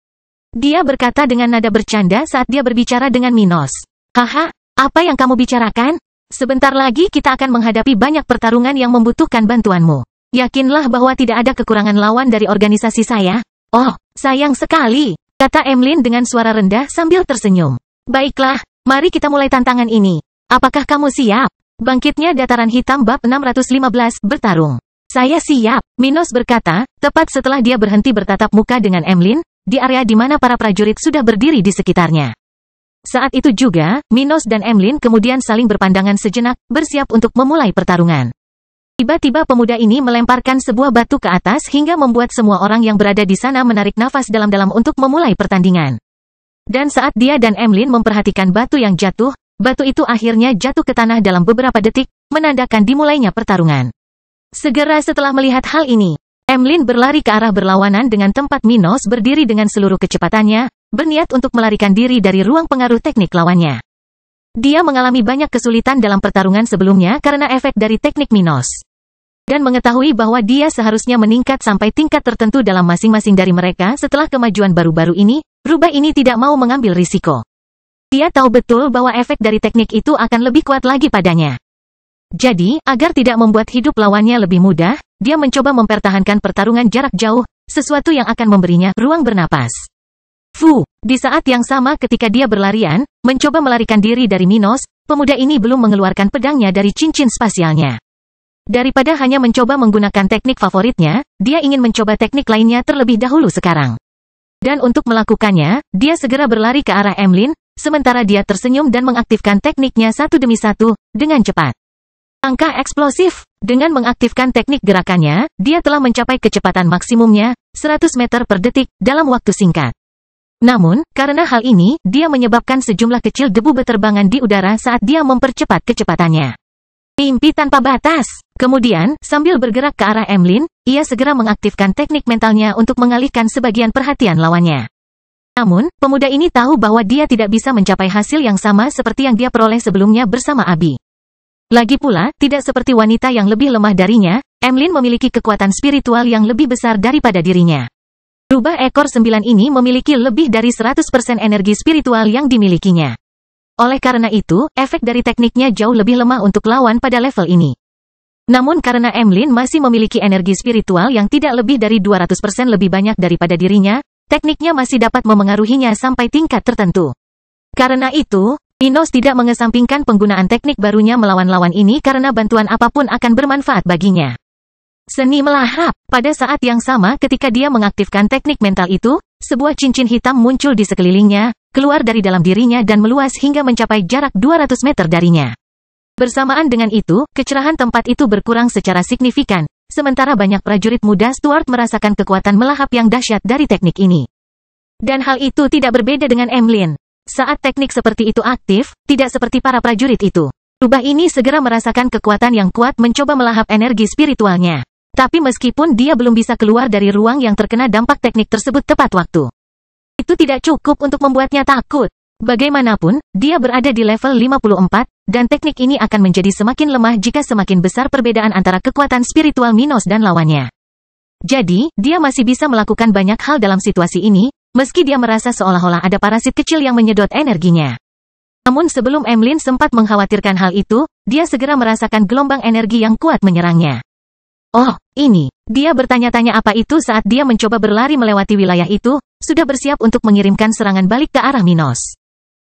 Dia berkata dengan nada bercanda saat dia berbicara dengan Minos. Haha, apa yang kamu bicarakan? Sebentar lagi kita akan menghadapi banyak pertarungan yang membutuhkan bantuanmu. Yakinlah bahwa tidak ada kekurangan lawan dari organisasi saya. Oh, sayang sekali, kata Emlyn dengan suara rendah sambil tersenyum. Baiklah, mari kita mulai tantangan ini. Apakah kamu siap? Bangkitnya dataran hitam bab 615 bertarung. Saya siap, Minos berkata, tepat setelah dia berhenti bertatap muka dengan Emlyn, di area di mana para prajurit sudah berdiri di sekitarnya. Saat itu juga, Minos dan Emlyn kemudian saling berpandangan sejenak, bersiap untuk memulai pertarungan. Tiba-tiba pemuda ini melemparkan sebuah batu ke atas hingga membuat semua orang yang berada di sana menarik nafas dalam-dalam untuk memulai pertandingan. Dan saat dia dan Emlyn memperhatikan batu yang jatuh, batu itu akhirnya jatuh ke tanah dalam beberapa detik, menandakan dimulainya pertarungan. Segera setelah melihat hal ini, Emlyn berlari ke arah berlawanan dengan tempat Minos berdiri dengan seluruh kecepatannya, berniat untuk melarikan diri dari ruang pengaruh teknik lawannya. Dia mengalami banyak kesulitan dalam pertarungan sebelumnya karena efek dari teknik Minos. Dan mengetahui bahwa dia seharusnya meningkat sampai tingkat tertentu dalam masing-masing dari mereka setelah kemajuan baru-baru ini, rubah ini tidak mau mengambil risiko. Dia tahu betul bahwa efek dari teknik itu akan lebih kuat lagi padanya. Jadi, agar tidak membuat hidup lawannya lebih mudah, dia mencoba mempertahankan pertarungan jarak jauh, sesuatu yang akan memberinya ruang bernapas. Di saat yang sama ketika dia berlarian, mencoba melarikan diri dari Minos, pemuda ini belum mengeluarkan pedangnya dari cincin spasialnya. Daripada hanya mencoba menggunakan teknik favoritnya, dia ingin mencoba teknik lainnya terlebih dahulu sekarang. Dan untuk melakukannya, dia segera berlari ke arah Emlyn, sementara dia tersenyum dan mengaktifkan tekniknya satu demi satu, dengan cepat. Angka eksplosif, dengan mengaktifkan teknik gerakannya, dia telah mencapai kecepatan maksimumnya, 100 meter per detik, dalam waktu singkat. Namun, karena hal ini, dia menyebabkan sejumlah kecil debu berterbangan di udara saat dia mempercepat kecepatannya. Mimpi tanpa batas. Kemudian, sambil bergerak ke arah Emlyn, ia segera mengaktifkan teknik mentalnya untuk mengalihkan sebagian perhatian lawannya. Namun, pemuda ini tahu bahwa dia tidak bisa mencapai hasil yang sama seperti yang dia peroleh sebelumnya bersama Abi. Lagi pula, tidak seperti wanita yang lebih lemah darinya, Emlyn memiliki kekuatan spiritual yang lebih besar daripada dirinya. Rubah ekor 9 ini memiliki lebih dari 100% energi spiritual yang dimilikinya. Oleh karena itu, efek dari tekniknya jauh lebih lemah untuk lawan pada level ini. Namun karena Emlyn masih memiliki energi spiritual yang tidak lebih dari 200% lebih banyak daripada dirinya, tekniknya masih dapat memengaruhinya sampai tingkat tertentu. Karena itu, Minos tidak mengesampingkan penggunaan teknik barunya melawan lawan ini karena bantuan apapun akan bermanfaat baginya. Seni melahap. Pada saat yang sama ketika dia mengaktifkan teknik mental itu, sebuah cincin hitam muncul di sekelilingnya, keluar dari dalam dirinya dan meluas hingga mencapai jarak 200 meter darinya. Bersamaan dengan itu, kecerahan tempat itu berkurang secara signifikan, sementara banyak prajurit muda Stuart merasakan kekuatan melahap yang dahsyat dari teknik ini. Dan hal itu tidak berbeda dengan Emlyn. Saat teknik seperti itu aktif, tidak seperti para prajurit itu. Rubah ini segera merasakan kekuatan yang kuat mencoba melahap energi spiritualnya. Tapi meskipun dia belum bisa keluar dari ruang yang terkena dampak teknik tersebut tepat waktu, itu tidak cukup untuk membuatnya takut. Bagaimanapun, dia berada di level 54, dan teknik ini akan menjadi semakin lemah jika semakin besar perbedaan antara kekuatan spiritual Minos dan lawannya. Jadi, dia masih bisa melakukan banyak hal dalam situasi ini, meski dia merasa seolah-olah ada parasit kecil yang menyedot energinya. Namun sebelum Emlyn sempat mengkhawatirkan hal itu, dia segera merasakan gelombang energi yang kuat menyerangnya. Oh, ini. Dia bertanya-tanya apa itu saat dia mencoba berlari melewati wilayah itu, sudah bersiap untuk mengirimkan serangan balik ke arah Minos.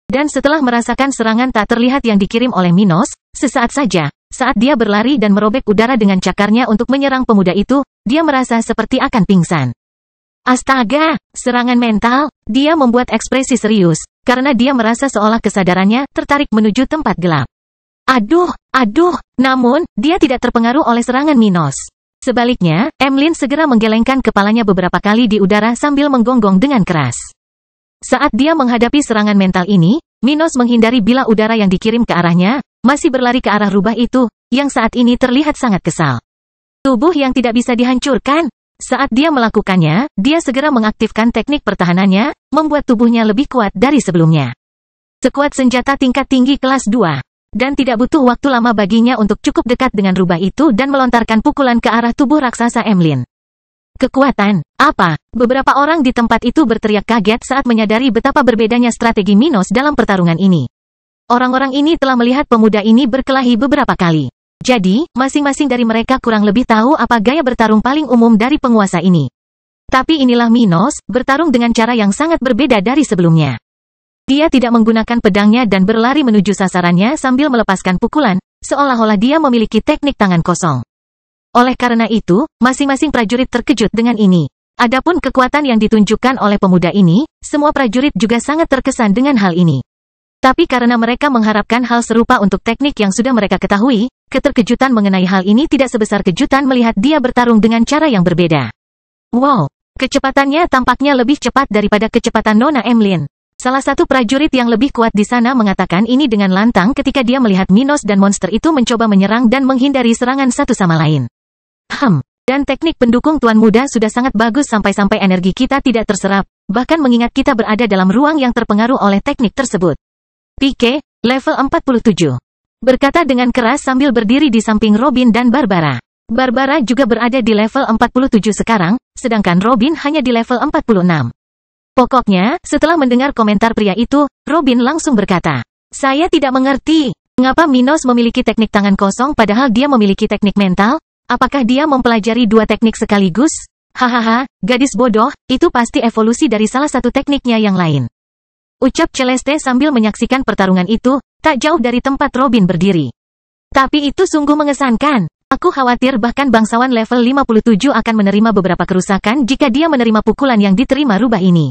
Dan setelah merasakan serangan tak terlihat yang dikirim oleh Minos, sesaat saja, saat dia berlari dan merobek udara dengan cakarnya untuk menyerang pemuda itu, dia merasa seperti akan pingsan. Astaga, serangan mental. Dia membuat ekspresi serius, karena dia merasa seolah kesadarannya tertarik menuju tempat gelap. Aduh, namun, dia tidak terpengaruh oleh serangan Minos. Sebaliknya, Emlyn segera menggelengkan kepalanya beberapa kali di udara sambil menggonggong dengan keras. Saat dia menghadapi serangan mental ini, Minos menghindari bila udara yang dikirim ke arahnya, masih berlari ke arah rubah itu, yang saat ini terlihat sangat kesal. Tubuh yang tidak bisa dihancurkan. Saat dia melakukannya, dia segera mengaktifkan teknik pertahanannya, membuat tubuhnya lebih kuat dari sebelumnya. Sekuat senjata tingkat tinggi kelas 2. Dan tidak butuh waktu lama baginya untuk cukup dekat dengan rubah itu dan melontarkan pukulan ke arah tubuh raksasa Emlyn. Kekuatan, apa? Beberapa orang di tempat itu berteriak kaget saat menyadari betapa berbedanya strategi Minos dalam pertarungan ini. Orang-orang ini telah melihat pemuda ini berkelahi beberapa kali. Jadi, masing-masing dari mereka kurang lebih tahu apa gaya bertarung paling umum dari penguasa ini. Tapi inilah Minos, bertarung dengan cara yang sangat berbeda dari sebelumnya. Dia tidak menggunakan pedangnya dan berlari menuju sasarannya sambil melepaskan pukulan, seolah-olah dia memiliki teknik tangan kosong. Oleh karena itu, masing-masing prajurit terkejut dengan ini. Adapun kekuatan yang ditunjukkan oleh pemuda ini, semua prajurit juga sangat terkesan dengan hal ini. Tapi karena mereka mengharapkan hal serupa untuk teknik yang sudah mereka ketahui, keterkejutan mengenai hal ini tidak sebesar kejutan melihat dia bertarung dengan cara yang berbeda. Wow, kecepatannya tampaknya lebih cepat daripada kecepatan Nona Emlyn. Salah satu prajurit yang lebih kuat di sana mengatakan ini dengan lantang ketika dia melihat Minos dan monster itu mencoba menyerang dan menghindari serangan satu sama lain. Dan teknik pendukung Tuan Muda sudah sangat bagus sampai-sampai energi kita tidak terserap, bahkan mengingat kita berada dalam ruang yang terpengaruh oleh teknik tersebut. Pike, level 47. Berkata dengan keras sambil berdiri di samping Robin dan Barbara. Barbara juga berada di level 47 sekarang, sedangkan Robin hanya di level 46. Pokoknya, setelah mendengar komentar pria itu, Robin langsung berkata, "Saya tidak mengerti. Mengapa Minos memiliki teknik tangan kosong padahal dia memiliki teknik mental? Apakah dia mempelajari dua teknik sekaligus? Hahaha, gadis bodoh, itu pasti evolusi dari salah satu tekniknya yang lain." Ucap Celeste sambil menyaksikan pertarungan itu, tak jauh dari tempat Robin berdiri. Tapi itu sungguh mengesankan. Aku khawatir bahkan bangsawan level 57 akan menerima beberapa kerusakan jika dia menerima pukulan yang diterima rubah ini.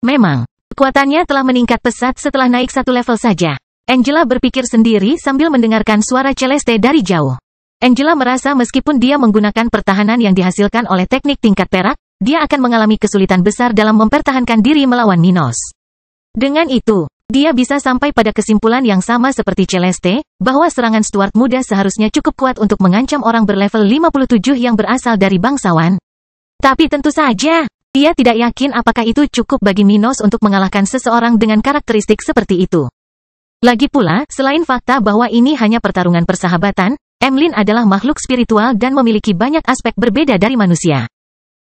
Memang, kekuatannya telah meningkat pesat setelah naik satu level saja. Angela berpikir sendiri sambil mendengarkan suara Celeste dari jauh. Angela merasa meskipun dia menggunakan pertahanan yang dihasilkan oleh teknik tingkat perak, dia akan mengalami kesulitan besar dalam mempertahankan diri melawan Minos. Dengan itu, dia bisa sampai pada kesimpulan yang sama seperti Celeste, bahwa serangan Stuart muda seharusnya cukup kuat untuk mengancam orang berlevel 57 yang berasal dari bangsawan. Tapi tentu saja, dia tidak yakin apakah itu cukup bagi Minos untuk mengalahkan seseorang dengan karakteristik seperti itu. Lagi pula, selain fakta bahwa ini hanya pertarungan persahabatan, Emlyn adalah makhluk spiritual dan memiliki banyak aspek berbeda dari manusia.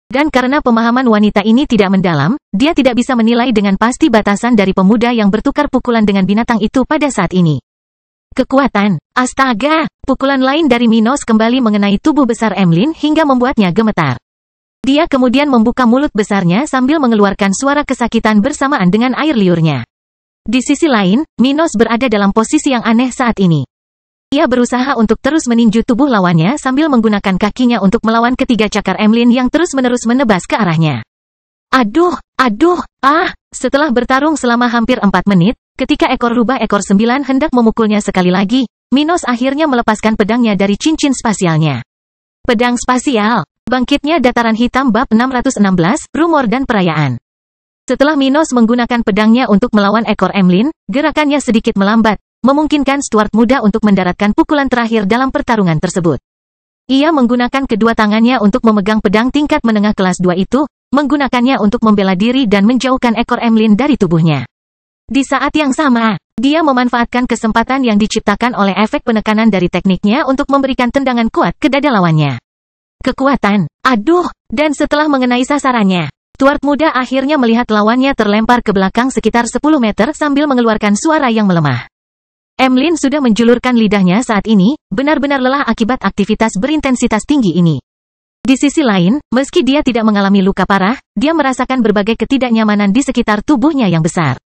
Dan karena pemahaman wanita ini tidak mendalam, dia tidak bisa menilai dengan pasti batasan dari pemuda yang bertukar pukulan dengan binatang itu pada saat ini. Kekuatan, astaga, pukulan lain dari Minos kembali mengenai tubuh besar Emlyn hingga membuatnya gemetar. Dia kemudian membuka mulut besarnya sambil mengeluarkan suara kesakitan bersamaan dengan air liurnya. Di sisi lain, Minos berada dalam posisi yang aneh saat ini. Ia berusaha untuk terus meninju tubuh lawannya sambil menggunakan kakinya untuk melawan ketiga cakar Emlyn yang terus-menerus menebas ke arahnya. Setelah bertarung selama hampir 4 menit, ketika ekor rubah ekor 9 hendak memukulnya sekali lagi, Minos akhirnya melepaskan pedangnya dari cincin spasialnya. Pedang spasial, bangkitnya dataran hitam bab 616, rumor dan perayaan. Setelah Minos menggunakan pedangnya untuk melawan ekor Emlyn, gerakannya sedikit melambat, memungkinkan Stuart muda untuk mendaratkan pukulan terakhir dalam pertarungan tersebut. Ia menggunakan kedua tangannya untuk memegang pedang tingkat menengah kelas 2 itu, menggunakannya untuk membela diri dan menjauhkan ekor Emlyn dari tubuhnya. Di saat yang sama, dia memanfaatkan kesempatan yang diciptakan oleh efek penekanan dari tekniknya untuk memberikan tendangan kuat ke dada lawannya. Kekuatan, dan setelah mengenai sasarannya, Stuart muda akhirnya melihat lawannya terlempar ke belakang sekitar 10 meter sambil mengeluarkan suara yang melemah. Emlyn sudah menjulurkan lidahnya saat ini, benar-benar lelah akibat aktivitas berintensitas tinggi ini. Di sisi lain, meski dia tidak mengalami luka parah, dia merasakan berbagai ketidaknyamanan di sekitar tubuhnya yang besar.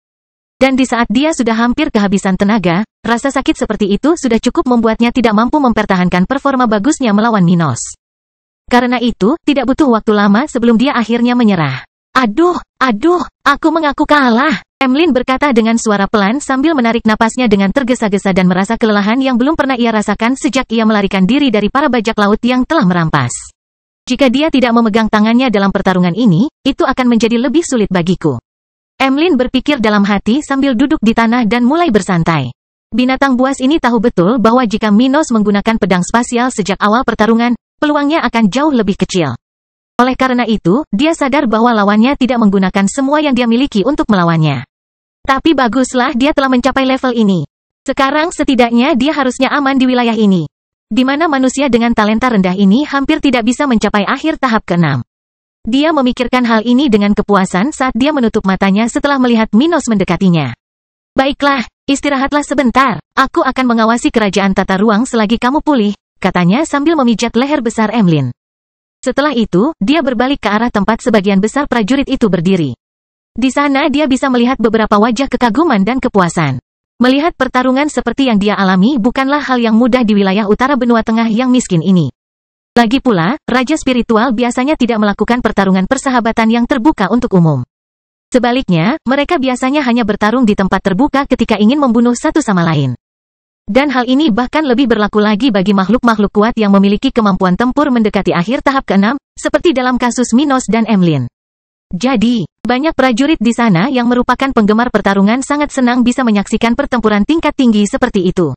Dan di saat dia sudah hampir kehabisan tenaga, rasa sakit seperti itu sudah cukup membuatnya tidak mampu mempertahankan performa bagusnya melawan Minos. Karena itu, tidak butuh waktu lama sebelum dia akhirnya menyerah. Aku mengaku kalah. Emlyn berkata dengan suara pelan sambil menarik napasnya dengan tergesa-gesa dan merasa kelelahan yang belum pernah ia rasakan sejak ia melarikan diri dari para bajak laut yang telah merampas. Jika dia tidak memegang tangannya dalam pertarungan ini, itu akan menjadi lebih sulit bagiku. Emlyn berpikir dalam hati sambil duduk di tanah dan mulai bersantai. Binatang buas ini tahu betul bahwa jika Minos menggunakan pedang spasial sejak awal pertarungan, peluangnya akan jauh lebih kecil. Oleh karena itu, dia sadar bahwa lawannya tidak menggunakan semua yang dia miliki untuk melawannya. Tapi baguslah dia telah mencapai level ini. Sekarang setidaknya dia harusnya aman di wilayah ini. Di mana manusia dengan talenta rendah ini hampir tidak bisa mencapai akhir tahap ke-6. Dia memikirkan hal ini dengan kepuasan saat dia menutup matanya setelah melihat Minos mendekatinya. Baiklah, istirahatlah sebentar. Aku akan mengawasi kerajaan tata ruang selagi kamu pulih, katanya sambil memijat leher besar Emlyn. Setelah itu, dia berbalik ke arah tempat sebagian besar prajurit itu berdiri. Di sana dia bisa melihat beberapa wajah kekaguman dan kepuasan. Melihat pertarungan seperti yang dia alami bukanlah hal yang mudah di wilayah utara benua tengah yang miskin ini. Lagi pula, raja spiritual biasanya tidak melakukan pertarungan persahabatan yang terbuka untuk umum. Sebaliknya, mereka biasanya hanya bertarung di tempat terbuka ketika ingin membunuh satu sama lain. Dan hal ini bahkan lebih berlaku lagi bagi makhluk-makhluk kuat yang memiliki kemampuan tempur mendekati akhir tahap ke-6, seperti dalam kasus Minos dan Emlyn. Jadi, banyak prajurit di sana yang merupakan penggemar pertarungan sangat senang bisa menyaksikan pertempuran tingkat tinggi seperti itu.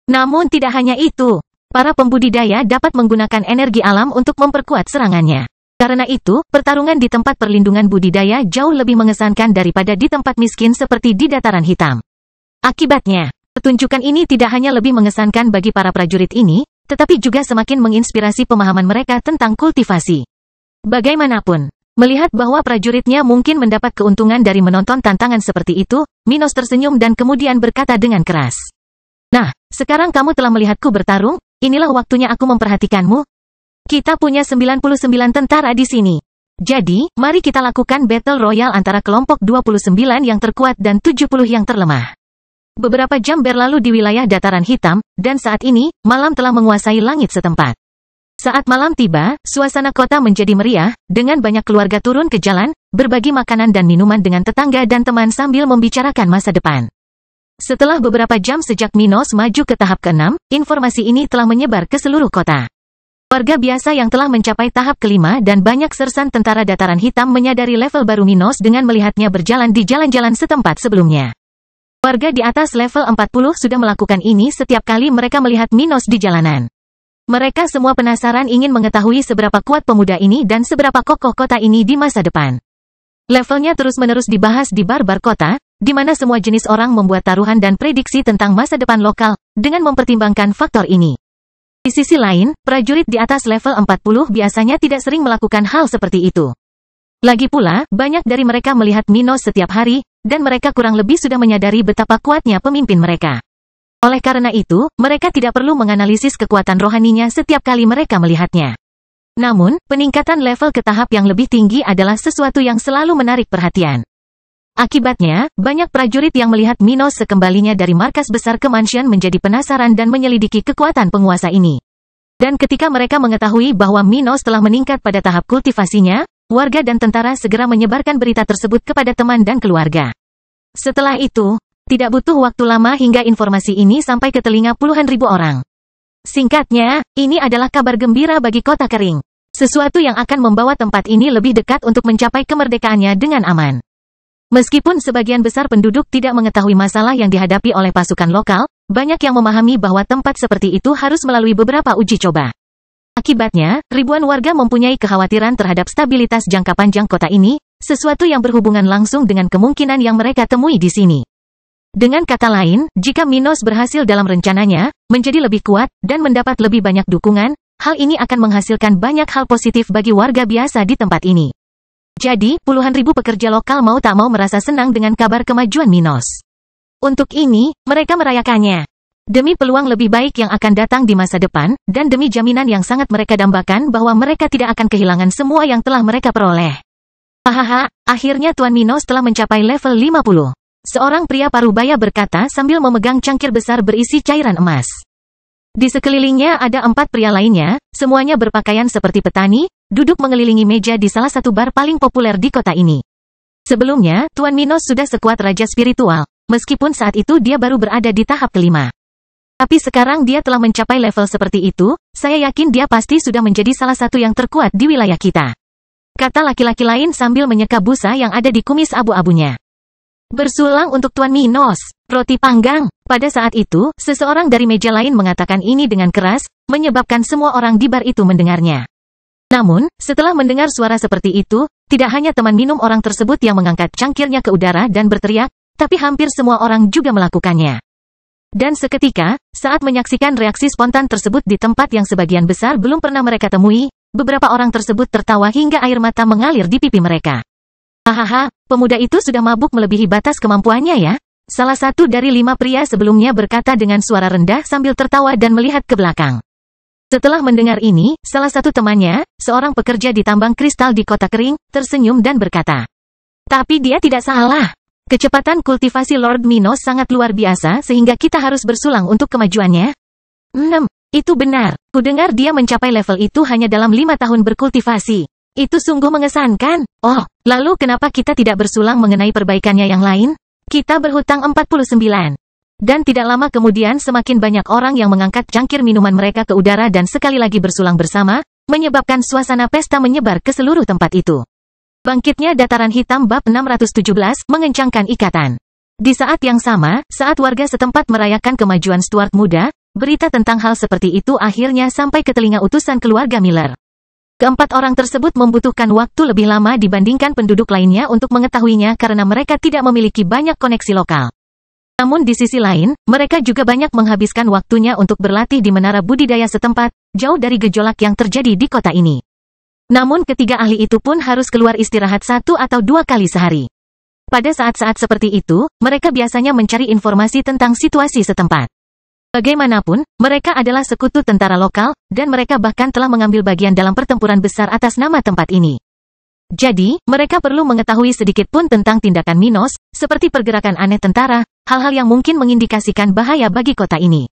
Namun tidak hanya itu, para pembudidaya dapat menggunakan energi alam untuk memperkuat serangannya. Karena itu, pertarungan di tempat perlindungan budidaya jauh lebih mengesankan daripada di tempat miskin seperti di dataran hitam. Akibatnya, pertunjukan ini tidak hanya lebih mengesankan bagi para prajurit ini, tetapi juga semakin menginspirasi pemahaman mereka tentang kultivasi. Bagaimanapun, melihat bahwa prajuritnya mungkin mendapat keuntungan dari menonton tantangan seperti itu, Minos tersenyum dan kemudian berkata dengan keras. Nah, sekarang kamu telah melihatku bertarung, inilah waktunya aku memperhatikanmu. Kita punya 99 tentara di sini. Jadi, mari kita lakukan battle royale antara kelompok 29 yang terkuat dan 70 yang terlemah. Beberapa jam berlalu di wilayah dataran hitam, dan saat ini, malam telah menguasai langit setempat. Saat malam tiba, suasana kota menjadi meriah, dengan banyak keluarga turun ke jalan, berbagi makanan dan minuman dengan tetangga dan teman sambil membicarakan masa depan. Setelah beberapa jam sejak Minos maju ke tahap ke-6, informasi ini telah menyebar ke seluruh kota. Warga biasa yang telah mencapai tahap ke-5 dan banyak sersan tentara dataran hitam menyadari level baru Minos dengan melihatnya berjalan di jalan-jalan setempat sebelumnya. Warga di atas level 40 sudah melakukan ini setiap kali mereka melihat Minos di jalanan. Mereka semua penasaran ingin mengetahui seberapa kuat pemuda ini dan seberapa kokoh kota ini di masa depan. Levelnya terus-menerus dibahas di bar-bar kota, di mana semua jenis orang membuat taruhan dan prediksi tentang masa depan lokal, dengan mempertimbangkan faktor ini. Di sisi lain, prajurit di atas level 40 biasanya tidak sering melakukan hal seperti itu. Lagi pula, banyak dari mereka melihat Minos setiap hari, dan mereka kurang lebih sudah menyadari betapa kuatnya pemimpin mereka. Oleh karena itu, mereka tidak perlu menganalisis kekuatan rohaninya setiap kali mereka melihatnya. Namun, peningkatan level ke tahap yang lebih tinggi adalah sesuatu yang selalu menarik perhatian. Akibatnya, banyak prajurit yang melihat Minos sekembalinya dari markas besar ke mansion menjadi penasaran dan menyelidiki kekuatan penguasa ini. Dan ketika mereka mengetahui bahwa Minos telah meningkat pada tahap kultivasinya, warga dan tentara segera menyebarkan berita tersebut kepada teman dan keluarga. Setelah itu, tidak butuh waktu lama hingga informasi ini sampai ke telinga puluhan ribu orang. Singkatnya, ini adalah kabar gembira bagi kota kering. Sesuatu yang akan membawa tempat ini lebih dekat untuk mencapai kemerdekaannya dengan aman. Meskipun sebagian besar penduduk tidak mengetahui masalah yang dihadapi oleh pasukan lokal, banyak yang memahami bahwa tempat seperti itu harus melalui beberapa uji coba. Akibatnya, ribuan warga mempunyai kekhawatiran terhadap stabilitas jangka panjang kota ini, sesuatu yang berhubungan langsung dengan kemungkinan yang mereka temui di sini. Dengan kata lain, jika Minos berhasil dalam rencananya, menjadi lebih kuat, dan mendapat lebih banyak dukungan, hal ini akan menghasilkan banyak hal positif bagi warga biasa di tempat ini. Jadi, puluhan ribu pekerja lokal mau tak mau merasa senang dengan kabar kemajuan Minos. Untuk ini, mereka merayakannya. Demi peluang lebih baik yang akan datang di masa depan, dan demi jaminan yang sangat mereka dambakan bahwa mereka tidak akan kehilangan semua yang telah mereka peroleh. Hahaha, akhirnya Tuan Minos telah mencapai level 50. Seorang pria parubaya berkata sambil memegang cangkir besar berisi cairan emas. Di sekelilingnya ada 4 pria lainnya, semuanya berpakaian seperti petani, duduk mengelilingi meja di salah satu bar paling populer di kota ini. Sebelumnya, Tuan Minos sudah sekuat raja spiritual, meskipun saat itu dia baru berada di tahap ke-5. Tapi sekarang dia telah mencapai level seperti itu, saya yakin dia pasti sudah menjadi salah satu yang terkuat di wilayah kita. Kata laki-laki lain sambil menyeka busa yang ada di kumis abu-abunya. Bersulang untuk Tuan Minos, roti panggang. Pada saat itu, seseorang dari meja lain mengatakan ini dengan keras, menyebabkan semua orang di bar itu mendengarnya. Namun, setelah mendengar suara seperti itu, tidak hanya teman minum orang tersebut yang mengangkat cangkirnya ke udara dan berteriak, tapi hampir semua orang juga melakukannya. Dan seketika, saat menyaksikan reaksi spontan tersebut di tempat yang sebagian besar belum pernah mereka temui, beberapa orang tersebut tertawa hingga air mata mengalir di pipi mereka. Hahaha, pemuda itu sudah mabuk melebihi batas kemampuannya ya? Salah satu dari 5 pria sebelumnya berkata dengan suara rendah sambil tertawa dan melihat ke belakang. Setelah mendengar ini, salah satu temannya, seorang pekerja di tambang kristal di kota kering, tersenyum dan berkata, "Tapi dia tidak salah. Kecepatan kultivasi Lord Minos sangat luar biasa sehingga kita harus bersulang untuk kemajuannya." Itu benar. Kudengar dia mencapai level itu hanya dalam 5 tahun berkultivasi. Itu sungguh mengesankan. Oh, lalu kenapa kita tidak bersulang mengenai perbaikannya yang lain? Kita berhutang 49. Dan tidak lama kemudian semakin banyak orang yang mengangkat cangkir minuman mereka ke udara dan sekali lagi bersulang bersama, menyebabkan suasana pesta menyebar ke seluruh tempat itu. Bangkitnya dataran hitam bab 617 mengencangkan ikatan. Di saat yang sama, saat warga setempat merayakan kemajuan Stuart muda, berita tentang hal seperti itu akhirnya sampai ke telinga utusan keluarga Miller. Keempat orang tersebut membutuhkan waktu lebih lama dibandingkan penduduk lainnya untuk mengetahuinya karena mereka tidak memiliki banyak koneksi lokal. Namun di sisi lain, mereka juga banyak menghabiskan waktunya untuk berlatih di menara budidaya setempat, jauh dari gejolak yang terjadi di kota ini. Namun ketiga ahli itu pun harus keluar istirahat 1 atau 2 kali sehari. Pada saat-saat seperti itu, mereka biasanya mencari informasi tentang situasi setempat. Bagaimanapun, mereka adalah sekutu tentara lokal, dan mereka bahkan telah mengambil bagian dalam pertempuran besar atas nama tempat ini. Jadi, mereka perlu mengetahui sedikit pun tentang tindakan Minos, seperti pergerakan aneh tentara, hal-hal yang mungkin mengindikasikan bahaya bagi kota ini.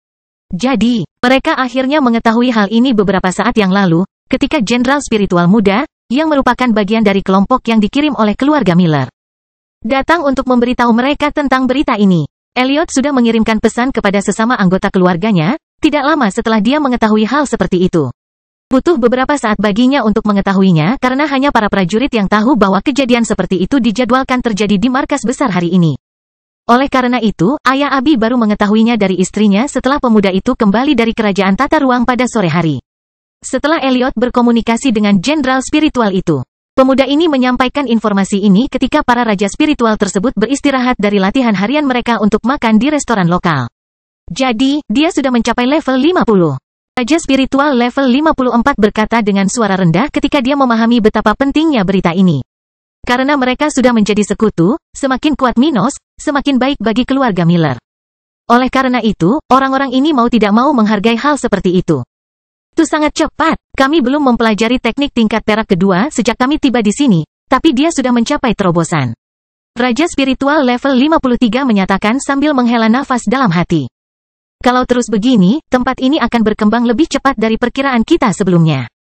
Jadi, mereka akhirnya mengetahui hal ini beberapa saat yang lalu, ketika Jenderal Spiritual Muda, yang merupakan bagian dari kelompok yang dikirim oleh keluarga Miller, datang untuk memberitahu mereka tentang berita ini. Elliot sudah mengirimkan pesan kepada sesama anggota keluarganya, tidak lama setelah dia mengetahui hal seperti itu. Butuh beberapa saat baginya untuk mengetahuinya karena hanya para prajurit yang tahu bahwa kejadian seperti itu dijadwalkan terjadi di markas besar hari ini. Oleh karena itu, ayah Abi baru mengetahuinya dari istrinya setelah pemuda itu kembali dari kerajaan tata ruang pada sore hari. Setelah Elliot berkomunikasi dengan jenderal spiritual itu, pemuda ini menyampaikan informasi ini ketika para raja spiritual tersebut beristirahat dari latihan harian mereka untuk makan di restoran lokal. Jadi, dia sudah mencapai level 50. Raja spiritual level 54 berkata dengan suara rendah ketika dia memahami betapa pentingnya berita ini. Karena mereka sudah menjadi sekutu, semakin kuat Minos, semakin baik bagi keluarga Miller. Oleh karena itu, orang-orang ini mau tidak mau menghargai hal seperti itu. Itu sangat cepat. Kami belum mempelajari teknik tingkat perak kedua sejak kami tiba di sini, tapi dia sudah mencapai terobosan. Raja spiritual level 53 menyatakan sambil menghela nafas dalam hati. Kalau terus begini, tempat ini akan berkembang lebih cepat dari perkiraan kita sebelumnya.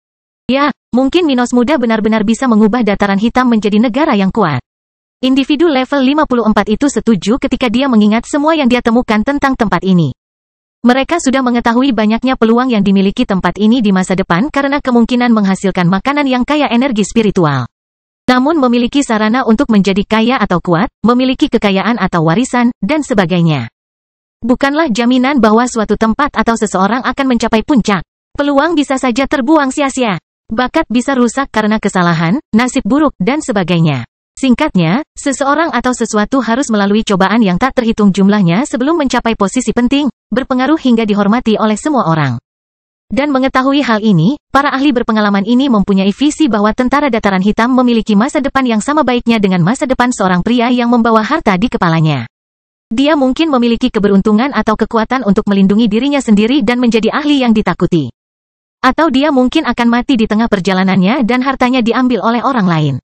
Ya, mungkin Minos muda benar-benar bisa mengubah dataran hitam menjadi negara yang kuat. Individu level 54 itu setuju ketika dia mengingat semua yang dia temukan tentang tempat ini. Mereka sudah mengetahui banyaknya peluang yang dimiliki tempat ini di masa depan karena kemungkinan menghasilkan makanan yang kaya energi spiritual. Namun memiliki sarana untuk menjadi kaya atau kuat, memiliki kekayaan atau warisan, dan sebagainya. Bukanlah jaminan bahwa suatu tempat atau seseorang akan mencapai puncak. Peluang bisa saja terbuang sia-sia. Bakat bisa rusak karena kesalahan, nasib buruk, dan sebagainya. Singkatnya, seseorang atau sesuatu harus melalui cobaan yang tak terhitung jumlahnya sebelum mencapai posisi penting, berpengaruh hingga dihormati oleh semua orang. Dan mengetahui hal ini, para ahli berpengalaman ini mempunyai visi bahwa tentara dataran hitam memiliki masa depan yang sama baiknya dengan masa depan seorang pria yang membawa harta di kepalanya. Dia mungkin memiliki keberuntungan atau kekuatan untuk melindungi dirinya sendiri dan menjadi ahli yang ditakuti. Atau dia mungkin akan mati di tengah perjalanannya dan hartanya diambil oleh orang lain.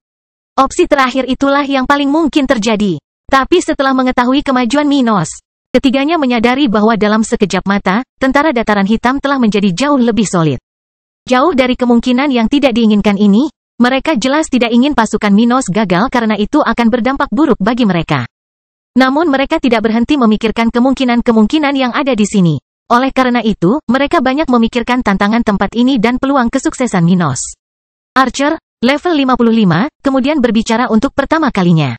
Opsi terakhir itulah yang paling mungkin terjadi. Tapi setelah mengetahui kemajuan Minos, ketiganya menyadari bahwa dalam sekejap mata, tentara dataran hitam telah menjadi jauh lebih solid. Jauh dari kemungkinan yang tidak diinginkan ini, mereka jelas tidak ingin pasukan Minos gagal karena itu akan berdampak buruk bagi mereka. Namun mereka tidak berhenti memikirkan kemungkinan-kemungkinan yang ada di sini. Oleh karena itu, mereka banyak memikirkan tantangan tempat ini dan peluang kesuksesan Minos. Archer, level 55, kemudian berbicara untuk pertama kalinya.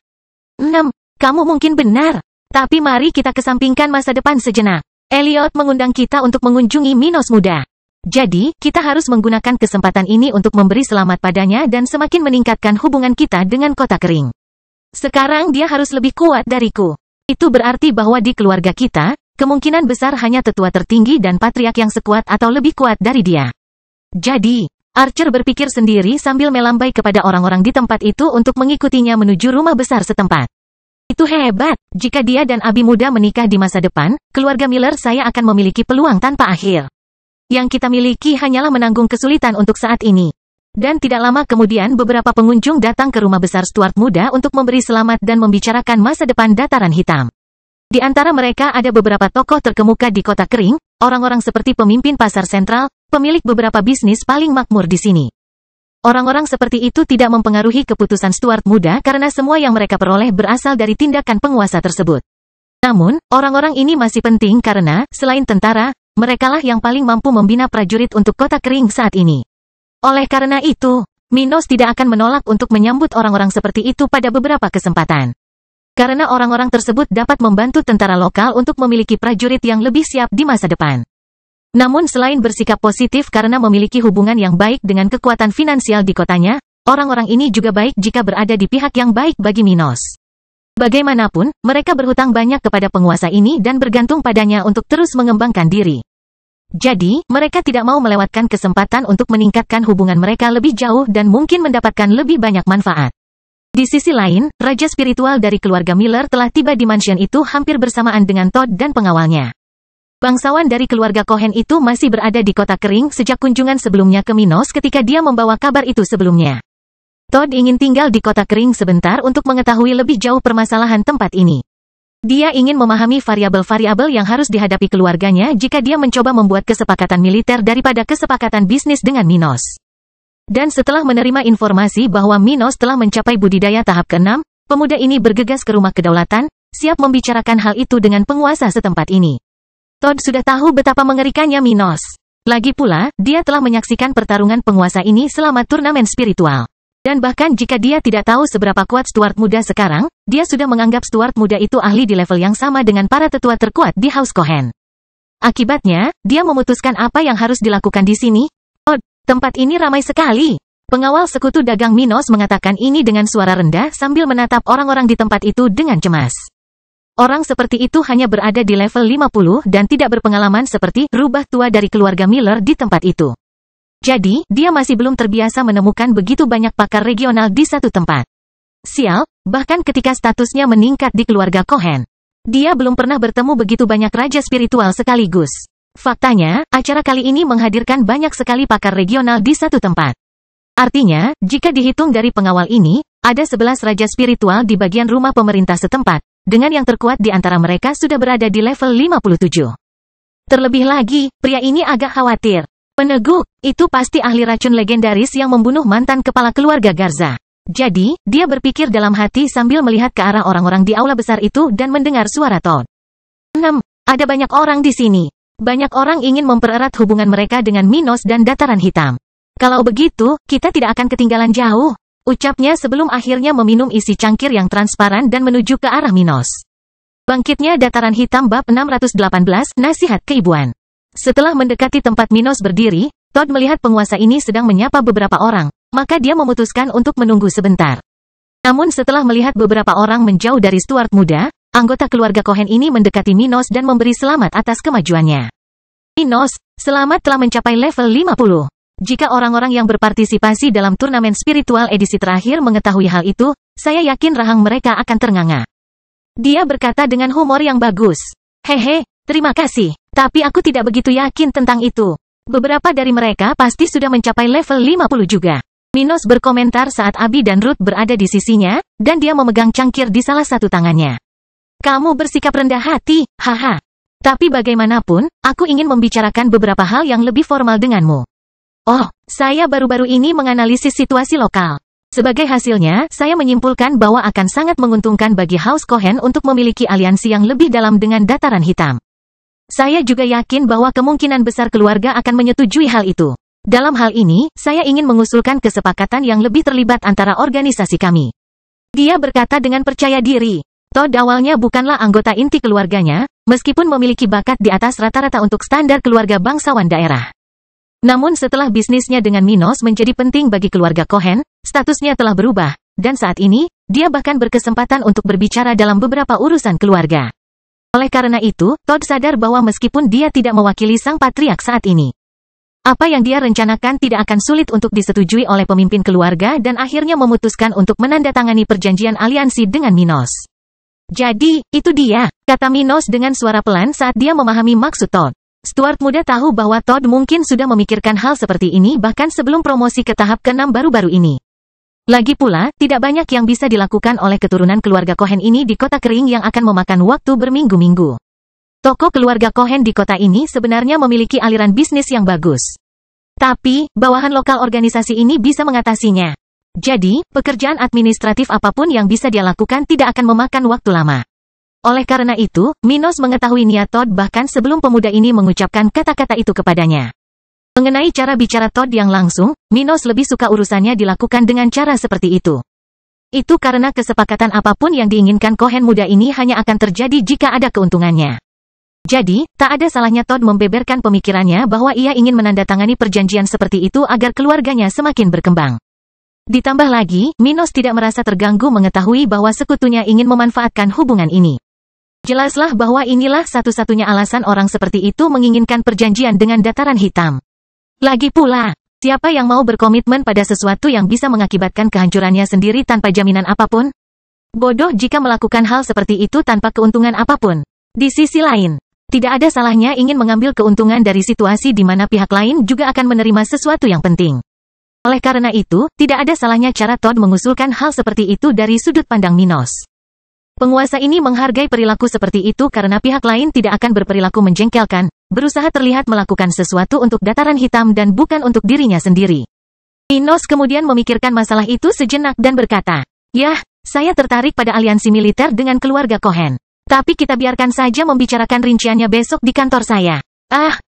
6. Kamu mungkin benar. Tapi mari kita kesampingkan masa depan sejenak. Elliot mengundang kita untuk mengunjungi Minos muda. Jadi, kita harus menggunakan kesempatan ini untuk memberi selamat padanya dan semakin meningkatkan hubungan kita dengan kota kering. Sekarang dia harus lebih kuat dariku. Itu berarti bahwa di keluarga kita, kemungkinan besar hanya tetua tertinggi dan patriark yang sekuat atau lebih kuat dari dia. Jadi, Archer berpikir sendiri sambil melambai kepada orang-orang di tempat itu untuk mengikutinya menuju rumah besar setempat. Itu hebat. Jika dia dan Abi muda menikah di masa depan, keluarga Miller saya akan memiliki peluang tanpa akhir. Yang kita miliki hanyalah menanggung kesulitan untuk saat ini. Dan tidak lama kemudian beberapa pengunjung datang ke rumah besar Stuart muda untuk memberi selamat dan membicarakan masa depan dataran hitam. Di antara mereka ada beberapa tokoh terkemuka di kota kering, orang-orang seperti pemimpin pasar sentral, pemilik beberapa bisnis paling makmur di sini. Orang-orang seperti itu tidak mempengaruhi keputusan Stuart muda karena semua yang mereka peroleh berasal dari tindakan penguasa tersebut. Namun, orang-orang ini masih penting karena, selain tentara, merekalah yang paling mampu membina prajurit untuk kota kering saat ini. Oleh karena itu, Minos tidak akan menolak untuk menyambut orang-orang seperti itu pada beberapa kesempatan. Karena orang-orang tersebut dapat membantu tentara lokal untuk memiliki prajurit yang lebih siap di masa depan. Namun selain bersikap positif karena memiliki hubungan yang baik dengan kekuatan finansial di kotanya, orang-orang ini juga baik jika berada di pihak yang baik bagi Minos. Bagaimanapun, mereka berhutang banyak kepada penguasa ini dan bergantung padanya untuk terus mengembangkan diri. Jadi, mereka tidak mau melewatkan kesempatan untuk meningkatkan hubungan mereka lebih jauh dan mungkin mendapatkan lebih banyak manfaat. Di sisi lain, raja spiritual dari keluarga Miller telah tiba di mansion itu hampir bersamaan dengan Todd dan pengawalnya. Bangsawan dari keluarga Cohen itu masih berada di kota kering sejak kunjungan sebelumnya ke Minos ketika dia membawa kabar itu sebelumnya. Todd ingin tinggal di kota kering sebentar untuk mengetahui lebih jauh permasalahan tempat ini. Dia ingin memahami variabel-variabel yang harus dihadapi keluarganya jika dia mencoba membuat kesepakatan militer daripada kesepakatan bisnis dengan Minos. Dan setelah menerima informasi bahwa Minos telah mencapai budidaya tahap ke-6, pemuda ini bergegas ke rumah kedaulatan, siap membicarakan hal itu dengan penguasa setempat ini. Todd sudah tahu betapa mengerikannya Minos. Lagi pula, dia telah menyaksikan pertarungan penguasa ini selama turnamen spiritual. Dan bahkan jika dia tidak tahu seberapa kuat Stuart muda sekarang, dia sudah menganggap Stuart muda itu ahli di level yang sama dengan para tetua terkuat di House Cohen. Akibatnya, dia memutuskan apa yang harus dilakukan di sini. Tempat ini ramai sekali. Pengawal sekutu dagang Minos mengatakan ini dengan suara rendah sambil menatap orang-orang di tempat itu dengan cemas. Orang seperti itu hanya berada di level 50 dan tidak berpengalaman seperti rubah tua dari keluarga Miller di tempat itu. Jadi, dia masih belum terbiasa menemukan begitu banyak pakar regional di satu tempat. Sial, bahkan ketika statusnya meningkat di keluarga Cohen. Dia belum pernah bertemu begitu banyak raja spiritual sekaligus. Faktanya, acara kali ini menghadirkan banyak sekali pakar regional di satu tempat. Artinya, jika dihitung dari pengawal ini, ada 11 raja spiritual di bagian rumah pemerintah setempat, dengan yang terkuat di antara mereka sudah berada di level 57. Terlebih lagi, pria ini agak khawatir. Meneguk, itu pasti ahli racun legendaris yang membunuh mantan kepala keluarga Garza. Jadi, dia berpikir dalam hati sambil melihat ke arah orang-orang di aula besar itu dan mendengar suara Todd. 6. Ada banyak orang di sini. Banyak orang ingin mempererat hubungan mereka dengan Minos dan dataran hitam. Kalau begitu, kita tidak akan ketinggalan jauh, ucapnya sebelum akhirnya meminum isi cangkir yang transparan dan menuju ke arah Minos. Bangkitnya dataran hitam bab 618, nasihat keibuan. Setelah mendekati tempat Minos berdiri, Todd melihat penguasa ini sedang menyapa beberapa orang, maka dia memutuskan untuk menunggu sebentar. Namun setelah melihat beberapa orang menjauh dari Stuart muda, anggota keluarga Cohen ini mendekati Minos dan memberi selamat atas kemajuannya. Minos, selamat telah mencapai level 50. Jika orang-orang yang berpartisipasi dalam turnamen spiritual edisi terakhir mengetahui hal itu, saya yakin rahang mereka akan ternganga. Dia berkata dengan humor yang bagus. Hehe, terima kasih. Tapi aku tidak begitu yakin tentang itu. Beberapa dari mereka pasti sudah mencapai level 50 juga. Minos berkomentar saat Abi dan Ruth berada di sisinya, dan dia memegang cangkir di salah satu tangannya. Kamu bersikap rendah hati, haha. Tapi bagaimanapun, aku ingin membicarakan beberapa hal yang lebih formal denganmu. Oh, saya baru-baru ini menganalisis situasi lokal. Sebagai hasilnya, saya menyimpulkan bahwa akan sangat menguntungkan bagi House Cohen untuk memiliki aliansi yang lebih dalam dengan dataran hitam. Saya juga yakin bahwa kemungkinan besar keluarga akan menyetujui hal itu. Dalam hal ini, saya ingin mengusulkan kesepakatan yang lebih terlibat antara organisasi kami. Dia berkata dengan percaya diri. Todd awalnya bukanlah anggota inti keluarganya, meskipun memiliki bakat di atas rata-rata untuk standar keluarga bangsawan daerah. Namun setelah bisnisnya dengan Minos menjadi penting bagi keluarga Cohen, statusnya telah berubah, dan saat ini, dia bahkan berkesempatan untuk berbicara dalam beberapa urusan keluarga. Oleh karena itu, Todd sadar bahwa meskipun dia tidak mewakili sang patriark saat ini, apa yang dia rencanakan tidak akan sulit untuk disetujui oleh pemimpin keluarga dan akhirnya memutuskan untuk menandatangani perjanjian aliansi dengan Minos. Jadi, itu dia, kata Minos dengan suara pelan saat dia memahami maksud Todd. Stuart muda tahu bahwa Todd mungkin sudah memikirkan hal seperti ini bahkan sebelum promosi ke tahap ke-6 baru-baru ini. Lagi pula, tidak banyak yang bisa dilakukan oleh keturunan keluarga Cohen ini di kota kering yang akan memakan waktu berminggu-minggu. Toko keluarga Cohen di kota ini sebenarnya memiliki aliran bisnis yang bagus. Tapi, bawahan lokal organisasi ini bisa mengatasinya. Jadi, pekerjaan administratif apapun yang bisa dia lakukan tidak akan memakan waktu lama. Oleh karena itu, Minos mengetahui niat Todd bahkan sebelum pemuda ini mengucapkan kata-kata itu kepadanya. Mengenai cara bicara Todd yang langsung, Minos lebih suka urusannya dilakukan dengan cara seperti itu. Itu karena kesepakatan apapun yang diinginkan Cohen muda ini hanya akan terjadi jika ada keuntungannya. Jadi, tak ada salahnya Todd membeberkan pemikirannya bahwa ia ingin menandatangani perjanjian seperti itu agar keluarganya semakin berkembang. Ditambah lagi, Minos tidak merasa terganggu mengetahui bahwa sekutunya ingin memanfaatkan hubungan ini. Jelaslah bahwa inilah satu-satunya alasan orang seperti itu menginginkan perjanjian dengan dataran hitam. Lagi pula, siapa yang mau berkomitmen pada sesuatu yang bisa mengakibatkan kehancurannya sendiri tanpa jaminan apapun? Bodoh jika melakukan hal seperti itu tanpa keuntungan apapun. Di sisi lain, tidak ada salahnya ingin mengambil keuntungan dari situasi di mana pihak lain juga akan menerima sesuatu yang penting. Oleh karena itu, tidak ada salahnya cara Todd mengusulkan hal seperti itu dari sudut pandang Minos. Penguasa ini menghargai perilaku seperti itu karena pihak lain tidak akan berperilaku menjengkelkan, berusaha terlihat melakukan sesuatu untuk dataran hitam dan bukan untuk dirinya sendiri. Minos kemudian memikirkan masalah itu sejenak dan berkata, "Yah, saya tertarik pada aliansi militer dengan keluarga Cohen. Tapi kita biarkan saja membicarakan rinciannya besok di kantor saya."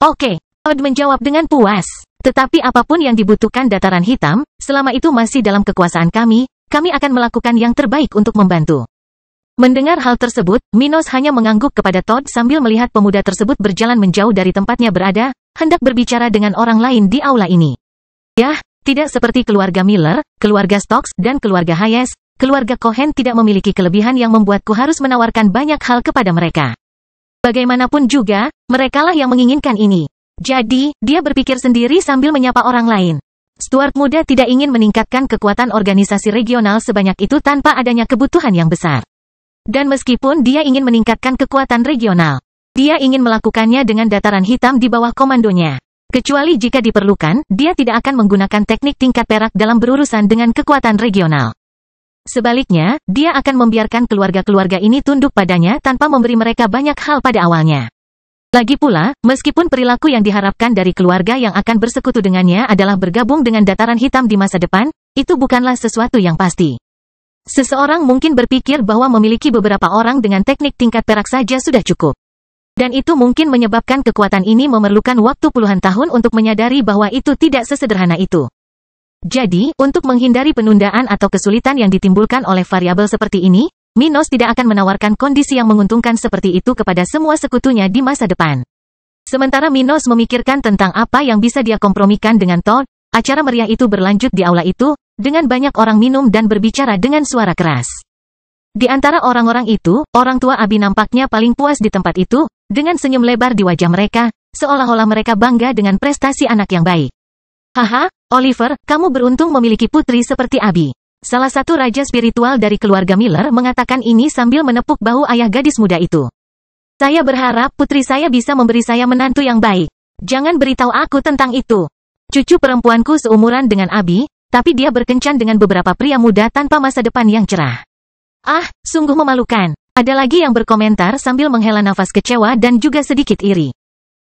Oke. Todd menjawab dengan puas. Tetapi apapun yang dibutuhkan dataran hitam, selama itu masih dalam kekuasaan kami akan melakukan yang terbaik untuk membantu. Mendengar hal tersebut, Minos hanya mengangguk kepada Todd sambil melihat pemuda tersebut berjalan menjauh dari tempatnya berada, hendak berbicara dengan orang lain di aula ini. Yah, tidak seperti keluarga Miller, keluarga Stokes, dan keluarga Hayes, keluarga Cohen tidak memiliki kelebihan yang membuatku harus menawarkan banyak hal kepada mereka. Bagaimanapun juga, merekalah yang menginginkan ini. Jadi, dia berpikir sendiri sambil menyapa orang lain. Stuart muda tidak ingin meningkatkan kekuatan organisasi regional sebanyak itu tanpa adanya kebutuhan yang besar. Dan meskipun dia ingin meningkatkan kekuatan regional, dia ingin melakukannya dengan dataran hitam di bawah komandonya. Kecuali jika diperlukan, dia tidak akan menggunakan teknik tingkat perak dalam berurusan dengan kekuatan regional. Sebaliknya, dia akan membiarkan keluarga-keluarga ini tunduk padanya tanpa memberi mereka banyak hal pada awalnya. Lagi pula, meskipun perilaku yang diharapkan dari keluarga yang akan bersekutu dengannya adalah bergabung dengan dataran hitam di masa depan, itu bukanlah sesuatu yang pasti. Seseorang mungkin berpikir bahwa memiliki beberapa orang dengan teknik tingkat perak saja sudah cukup. Dan itu mungkin menyebabkan kekuatan ini memerlukan waktu puluhan tahun untuk menyadari bahwa itu tidak sesederhana itu. Jadi, untuk menghindari penundaan atau kesulitan yang ditimbulkan oleh variabel seperti ini, Minos tidak akan menawarkan kondisi yang menguntungkan seperti itu kepada semua sekutunya di masa depan. Sementara Minos memikirkan tentang apa yang bisa dia kompromikan dengan Todd, acara meriah itu berlanjut di aula itu, dengan banyak orang minum dan berbicara dengan suara keras. Di antara orang-orang itu, orang tua Abi nampaknya paling puas di tempat itu, dengan senyum lebar di wajah mereka, seolah-olah mereka bangga dengan prestasi anak yang baik. "Haha, Oliver, kamu beruntung memiliki putri seperti Abi." Salah satu raja spiritual dari keluarga Miller mengatakan ini sambil menepuk bahu ayah gadis muda itu. "Saya berharap putri saya bisa memberi saya menantu yang baik. Jangan beritahu aku tentang itu. Cucu perempuanku seumuran dengan Abi, tapi dia berkencan dengan beberapa pria muda tanpa masa depan yang cerah." Sungguh memalukan. Ada lagi yang berkomentar sambil menghela nafas kecewa dan juga sedikit iri.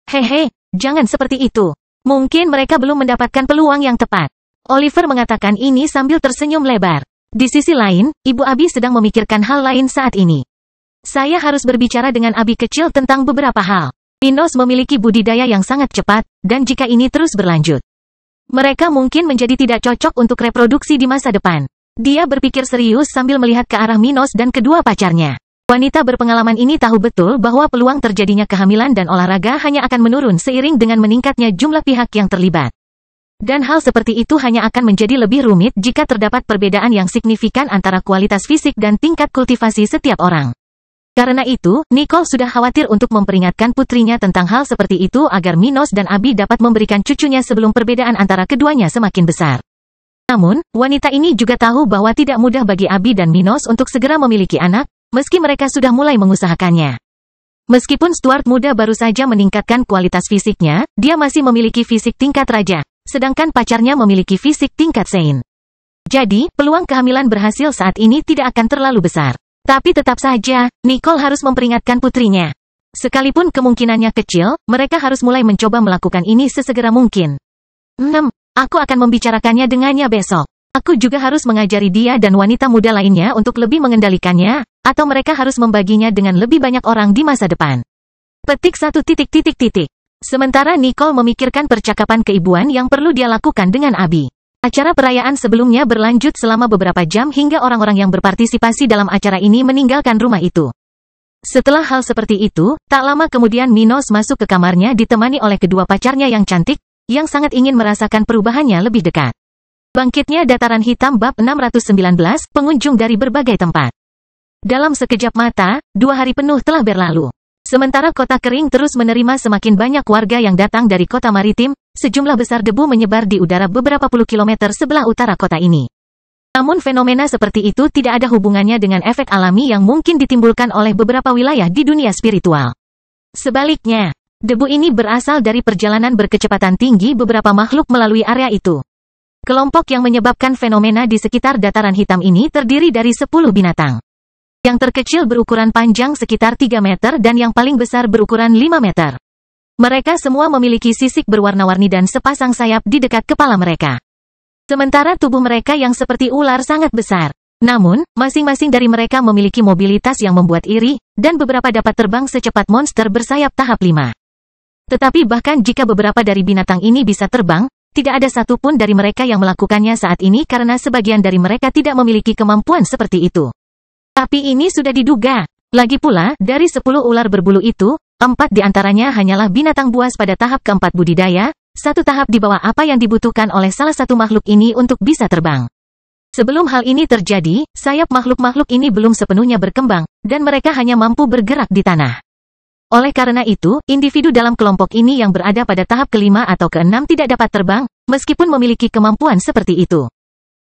"Hehe, jangan seperti itu. Mungkin mereka belum mendapatkan peluang yang tepat." Oliver mengatakan ini sambil tersenyum lebar. Di sisi lain, Ibu Abi sedang memikirkan hal lain saat ini. "Saya harus berbicara dengan Abi kecil tentang beberapa hal." Minos memiliki budidaya yang sangat cepat, dan jika ini terus berlanjut, mereka mungkin menjadi tidak cocok untuk reproduksi di masa depan. Dia berpikir serius sambil melihat ke arah Minos dan kedua pacarnya. Wanita berpengalaman ini tahu betul bahwa peluang terjadinya kehamilan dan olahraga hanya akan menurun seiring dengan meningkatnya jumlah pihak yang terlibat. Dan hal seperti itu hanya akan menjadi lebih rumit jika terdapat perbedaan yang signifikan antara kualitas fisik dan tingkat kultivasi setiap orang. Karena itu, Nicole sudah khawatir untuk memperingatkan putrinya tentang hal seperti itu agar Minos dan Abi dapat memberikan cucunya sebelum perbedaan antara keduanya semakin besar. Namun, wanita ini juga tahu bahwa tidak mudah bagi Abi dan Minos untuk segera memiliki anak, meski mereka sudah mulai mengusahakannya. Meskipun Stuart muda baru saja meningkatkan kualitas fisiknya, dia masih memiliki fisik tingkat raja, sedangkan pacarnya memiliki fisik tingkat saint. Jadi, peluang kehamilan berhasil saat ini tidak akan terlalu besar. Tapi tetap saja, Nicole harus memperingatkan putrinya. Sekalipun kemungkinannya kecil, mereka harus mulai mencoba melakukan ini sesegera mungkin. 6. Aku akan membicarakannya dengannya besok. Aku juga harus mengajari dia dan wanita muda lainnya untuk lebih mengendalikannya, atau mereka harus membaginya dengan lebih banyak orang di masa depan. Petik 1. Sementara Nicole memikirkan percakapan keibuan yang perlu dia lakukan dengan Abi. Acara perayaan sebelumnya berlanjut selama beberapa jam hingga orang-orang yang berpartisipasi dalam acara ini meninggalkan rumah itu. Setelah hal seperti itu, tak lama kemudian Minos masuk ke kamarnya ditemani oleh kedua pacarnya yang cantik, yang sangat ingin merasakan perubahannya lebih dekat. Bangkitnya dataran hitam bab 619, pengunjung dari berbagai tempat. Dalam sekejap mata, 2 hari penuh telah berlalu. Sementara kota kering terus menerima semakin banyak warga yang datang dari kota maritim, sejumlah besar debu menyebar di udara beberapa puluh kilometer sebelah utara kota ini. Namun fenomena seperti itu tidak ada hubungannya dengan efek alami yang mungkin ditimbulkan oleh beberapa wilayah di dunia spiritual. Sebaliknya, debu ini berasal dari perjalanan berkecepatan tinggi beberapa makhluk melalui area itu. Kelompok yang menyebabkan fenomena di sekitar dataran hitam ini terdiri dari 10 binatang. Yang terkecil berukuran panjang sekitar 3 meter dan yang paling besar berukuran 5 meter. Mereka semua memiliki sisik berwarna-warni dan sepasang sayap di dekat kepala mereka. Sementara tubuh mereka yang seperti ular sangat besar. Namun, masing-masing dari mereka memiliki mobilitas yang membuat iri, dan beberapa dapat terbang secepat monster bersayap tahap 5. Tetapi bahkan jika beberapa dari binatang ini bisa terbang, tidak ada satupun dari mereka yang melakukannya saat ini karena sebagian dari mereka tidak memiliki kemampuan seperti itu. Tapi ini sudah diduga. Lagi pula, dari 10 ular berbulu itu, 4 diantaranya hanyalah binatang buas pada tahap keempat budidaya, 1 tahap di bawah apa yang dibutuhkan oleh salah satu makhluk ini untuk bisa terbang. Sebelum hal ini terjadi, sayap makhluk-makhluk ini belum sepenuhnya berkembang, dan mereka hanya mampu bergerak di tanah. Oleh karena itu, individu dalam kelompok ini yang berada pada tahap kelima atau keenam tidak dapat terbang, meskipun memiliki kemampuan seperti itu.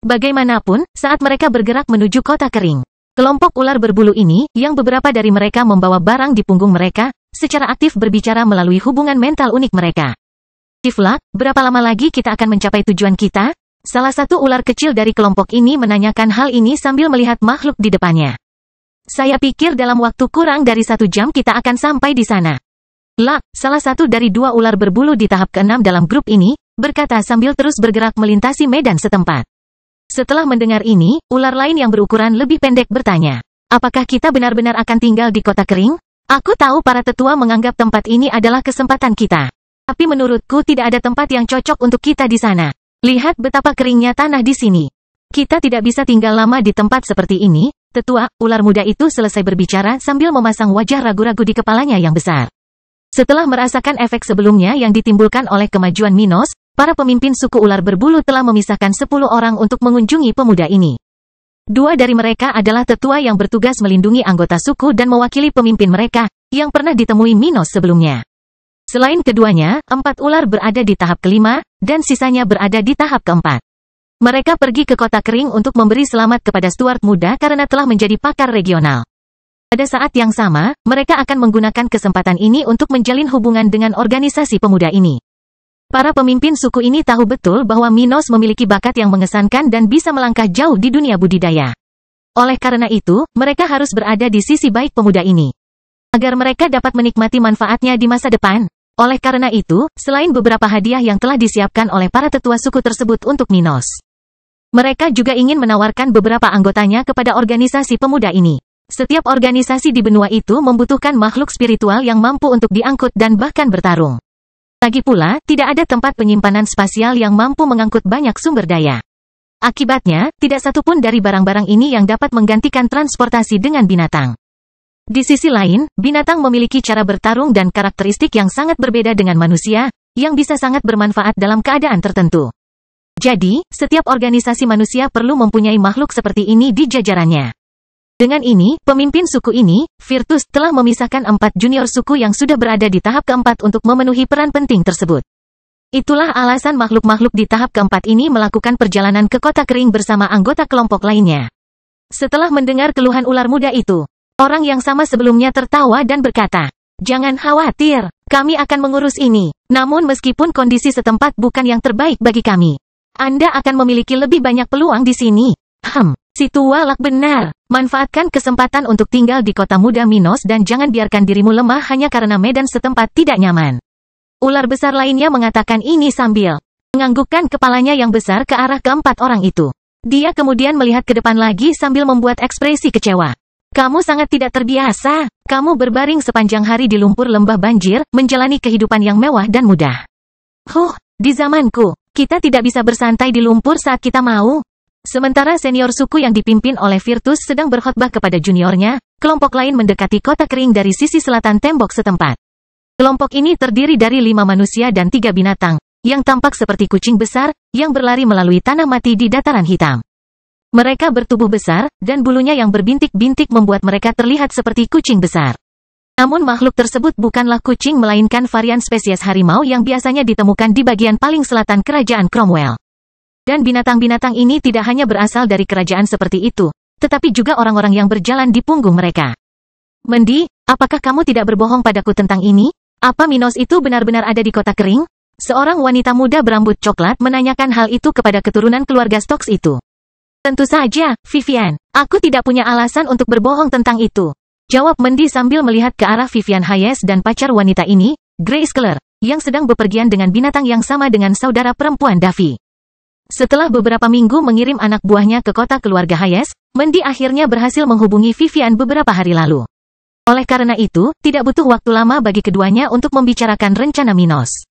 Bagaimanapun, saat mereka bergerak menuju kota kering, kelompok ular berbulu ini, yang beberapa dari mereka membawa barang di punggung mereka, secara aktif berbicara melalui hubungan mental unik mereka. Kifla, berapa lama lagi kita akan mencapai tujuan kita? Salah satu ular kecil dari kelompok ini menanyakan hal ini sambil melihat makhluk di depannya. Saya pikir dalam waktu kurang dari 1 jam kita akan sampai di sana. Lak, salah satu dari 2 ular berbulu di tahap ke-6 dalam grup ini, berkata sambil terus bergerak melintasi medan setempat. Setelah mendengar ini, ular lain yang berukuran lebih pendek bertanya, apakah kita benar-benar akan tinggal di kota kering? Aku tahu para tetua menganggap tempat ini adalah kesempatan kita. Tapi menurutku tidak ada tempat yang cocok untuk kita di sana. Lihat betapa keringnya tanah di sini. Kita tidak bisa tinggal lama di tempat seperti ini. Tetua, ular muda itu selesai berbicara sambil memasang wajah ragu-ragu di kepalanya yang besar. Setelah merasakan efek sebelumnya yang ditimbulkan oleh kemajuan Minos, para pemimpin suku ular berbulu telah memisahkan 10 orang untuk mengunjungi pemuda ini. 2 dari mereka adalah tetua yang bertugas melindungi anggota suku dan mewakili pemimpin mereka, yang pernah ditemui Minos sebelumnya. Selain keduanya, 4 ular berada di tahap kelima, dan sisanya berada di tahap keempat. Mereka pergi ke kota kering untuk memberi selamat kepada Stuart muda karena telah menjadi pakar regional. Pada saat yang sama, mereka akan menggunakan kesempatan ini untuk menjalin hubungan dengan organisasi pemuda ini. Para pemimpin suku ini tahu betul bahwa Minos memiliki bakat yang mengesankan dan bisa melangkah jauh di dunia budidaya. Oleh karena itu, mereka harus berada di sisi baik pemuda ini, agar mereka dapat menikmati manfaatnya di masa depan. Oleh karena itu, selain beberapa hadiah yang telah disiapkan oleh para tetua suku tersebut untuk Minos, mereka juga ingin menawarkan beberapa anggotanya kepada organisasi pemuda ini. Setiap organisasi di benua itu membutuhkan makhluk spiritual yang mampu untuk diangkut dan bahkan bertarung. Lagi pula, tidak ada tempat penyimpanan spasial yang mampu mengangkut banyak sumber daya. Akibatnya, tidak satupun dari barang-barang ini yang dapat menggantikan transportasi dengan binatang. Di sisi lain, binatang memiliki cara bertarung dan karakteristik yang sangat berbeda dengan manusia, yang bisa sangat bermanfaat dalam keadaan tertentu. Jadi, setiap organisasi manusia perlu mempunyai makhluk seperti ini di jajarannya. Dengan ini, pemimpin suku ini, Virtus, telah memisahkan 4 junior suku yang sudah berada di tahap keempat untuk memenuhi peran penting tersebut. Itulah alasan makhluk-makhluk di tahap keempat ini melakukan perjalanan ke kota kering bersama anggota kelompok lainnya. Setelah mendengar keluhan ular muda itu, orang yang sama sebelumnya tertawa dan berkata, "Jangan khawatir, kami akan mengurus ini. Namun meskipun kondisi setempat bukan yang terbaik bagi kami, Anda akan memiliki lebih banyak peluang di sini." Si tua Lak benar. Manfaatkan kesempatan untuk tinggal di kota muda Minos dan jangan biarkan dirimu lemah hanya karena medan setempat tidak nyaman. Ular besar lainnya mengatakan ini sambil menganggukkan kepalanya yang besar ke arah keempat orang itu. Dia kemudian melihat ke depan lagi sambil membuat ekspresi kecewa. "Kamu sangat tidak terbiasa. Kamu berbaring sepanjang hari di lumpur lembah banjir, menjalani kehidupan yang mewah dan mudah. Di zamanku, kita tidak bisa bersantai di lumpur saat kita mau." Sementara senior suku yang dipimpin oleh Virtus sedang berkhotbah kepada juniornya, kelompok lain mendekati kota kering dari sisi selatan tembok setempat. Kelompok ini terdiri dari 5 manusia dan 3 binatang, yang tampak seperti kucing besar, yang berlari melalui tanah mati di dataran hitam. Mereka bertubuh besar, dan bulunya yang berbintik-bintik membuat mereka terlihat seperti kucing besar. Namun makhluk tersebut bukanlah kucing melainkan varian spesies harimau yang biasanya ditemukan di bagian paling selatan kerajaan Cromwell. Dan binatang-binatang ini tidak hanya berasal dari kerajaan seperti itu, tetapi juga orang-orang yang berjalan di punggung mereka. "Mendi, apakah kamu tidak berbohong padaku tentang ini? Apa Minos itu benar-benar ada di kota kering?" Seorang wanita muda berambut coklat menanyakan hal itu kepada keturunan keluarga Stokes itu. "Tentu saja, Vivian. Aku tidak punya alasan untuk berbohong tentang itu," jawab Mendi sambil melihat ke arah Vivian Hayes dan pacar wanita ini, Grace Keller, yang sedang bepergian dengan binatang yang sama dengan saudara perempuan Davy. Setelah beberapa minggu mengirim anak buahnya ke kota keluarga Hayes, Mendi akhirnya berhasil menghubungi Vivian beberapa hari lalu. Oleh karena itu, tidak butuh waktu lama bagi keduanya untuk membicarakan rencana Minos.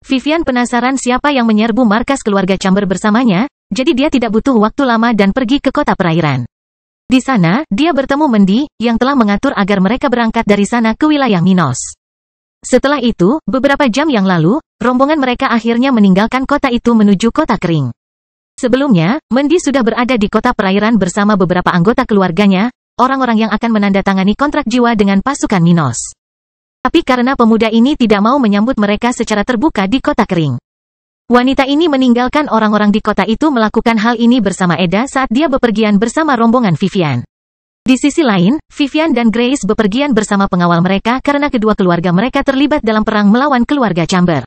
Vivian penasaran siapa yang menyerbu markas keluarga Chamber bersamanya, jadi dia tidak butuh waktu lama dan pergi ke kota perairan. Di sana, dia bertemu Mendi, yang telah mengatur agar mereka berangkat dari sana ke wilayah Minos. Setelah itu, beberapa jam yang lalu, rombongan mereka akhirnya meninggalkan kota itu menuju kota kering. Sebelumnya, Mendi sudah berada di kota perairan bersama beberapa anggota keluarganya, orang-orang yang akan menandatangani kontrak jiwa dengan pasukan Minos. Tapi karena pemuda ini tidak mau menyambut mereka secara terbuka di kota kering, wanita ini meninggalkan orang-orang di kota itu melakukan hal ini bersama Eda saat dia bepergian bersama rombongan Vivian. Di sisi lain, Vivian dan Grace bepergian bersama pengawal mereka karena kedua keluarga mereka terlibat dalam perang melawan keluarga Chamber.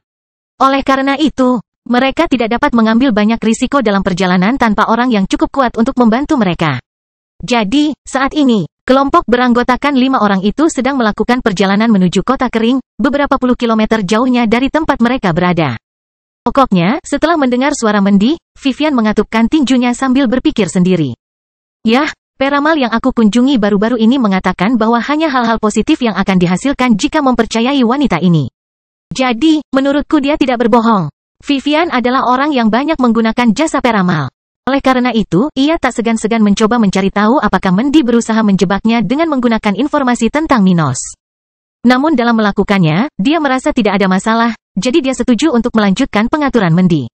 Oleh karena itu, mereka tidak dapat mengambil banyak risiko dalam perjalanan tanpa orang yang cukup kuat untuk membantu mereka. Jadi, saat ini, kelompok beranggotakan 5 orang itu sedang melakukan perjalanan menuju kota kering, beberapa puluh kilometer jauhnya dari tempat mereka berada. Pokoknya, setelah mendengar suara Mendi, Vivian mengatupkan tinjunya sambil berpikir sendiri. "Yah, peramal yang aku kunjungi baru-baru ini mengatakan bahwa hanya hal-hal positif yang akan dihasilkan jika mempercayai wanita ini. Jadi, menurutku dia tidak berbohong. Vivian adalah orang yang banyak menggunakan jasa peramal. Oleh karena itu, ia tak segan-segan mencoba mencari tahu apakah Mendi berusaha menjebaknya dengan menggunakan informasi tentang Minos. Namun dalam melakukannya, dia merasa tidak ada masalah, jadi dia setuju untuk melanjutkan pengaturan Mendi.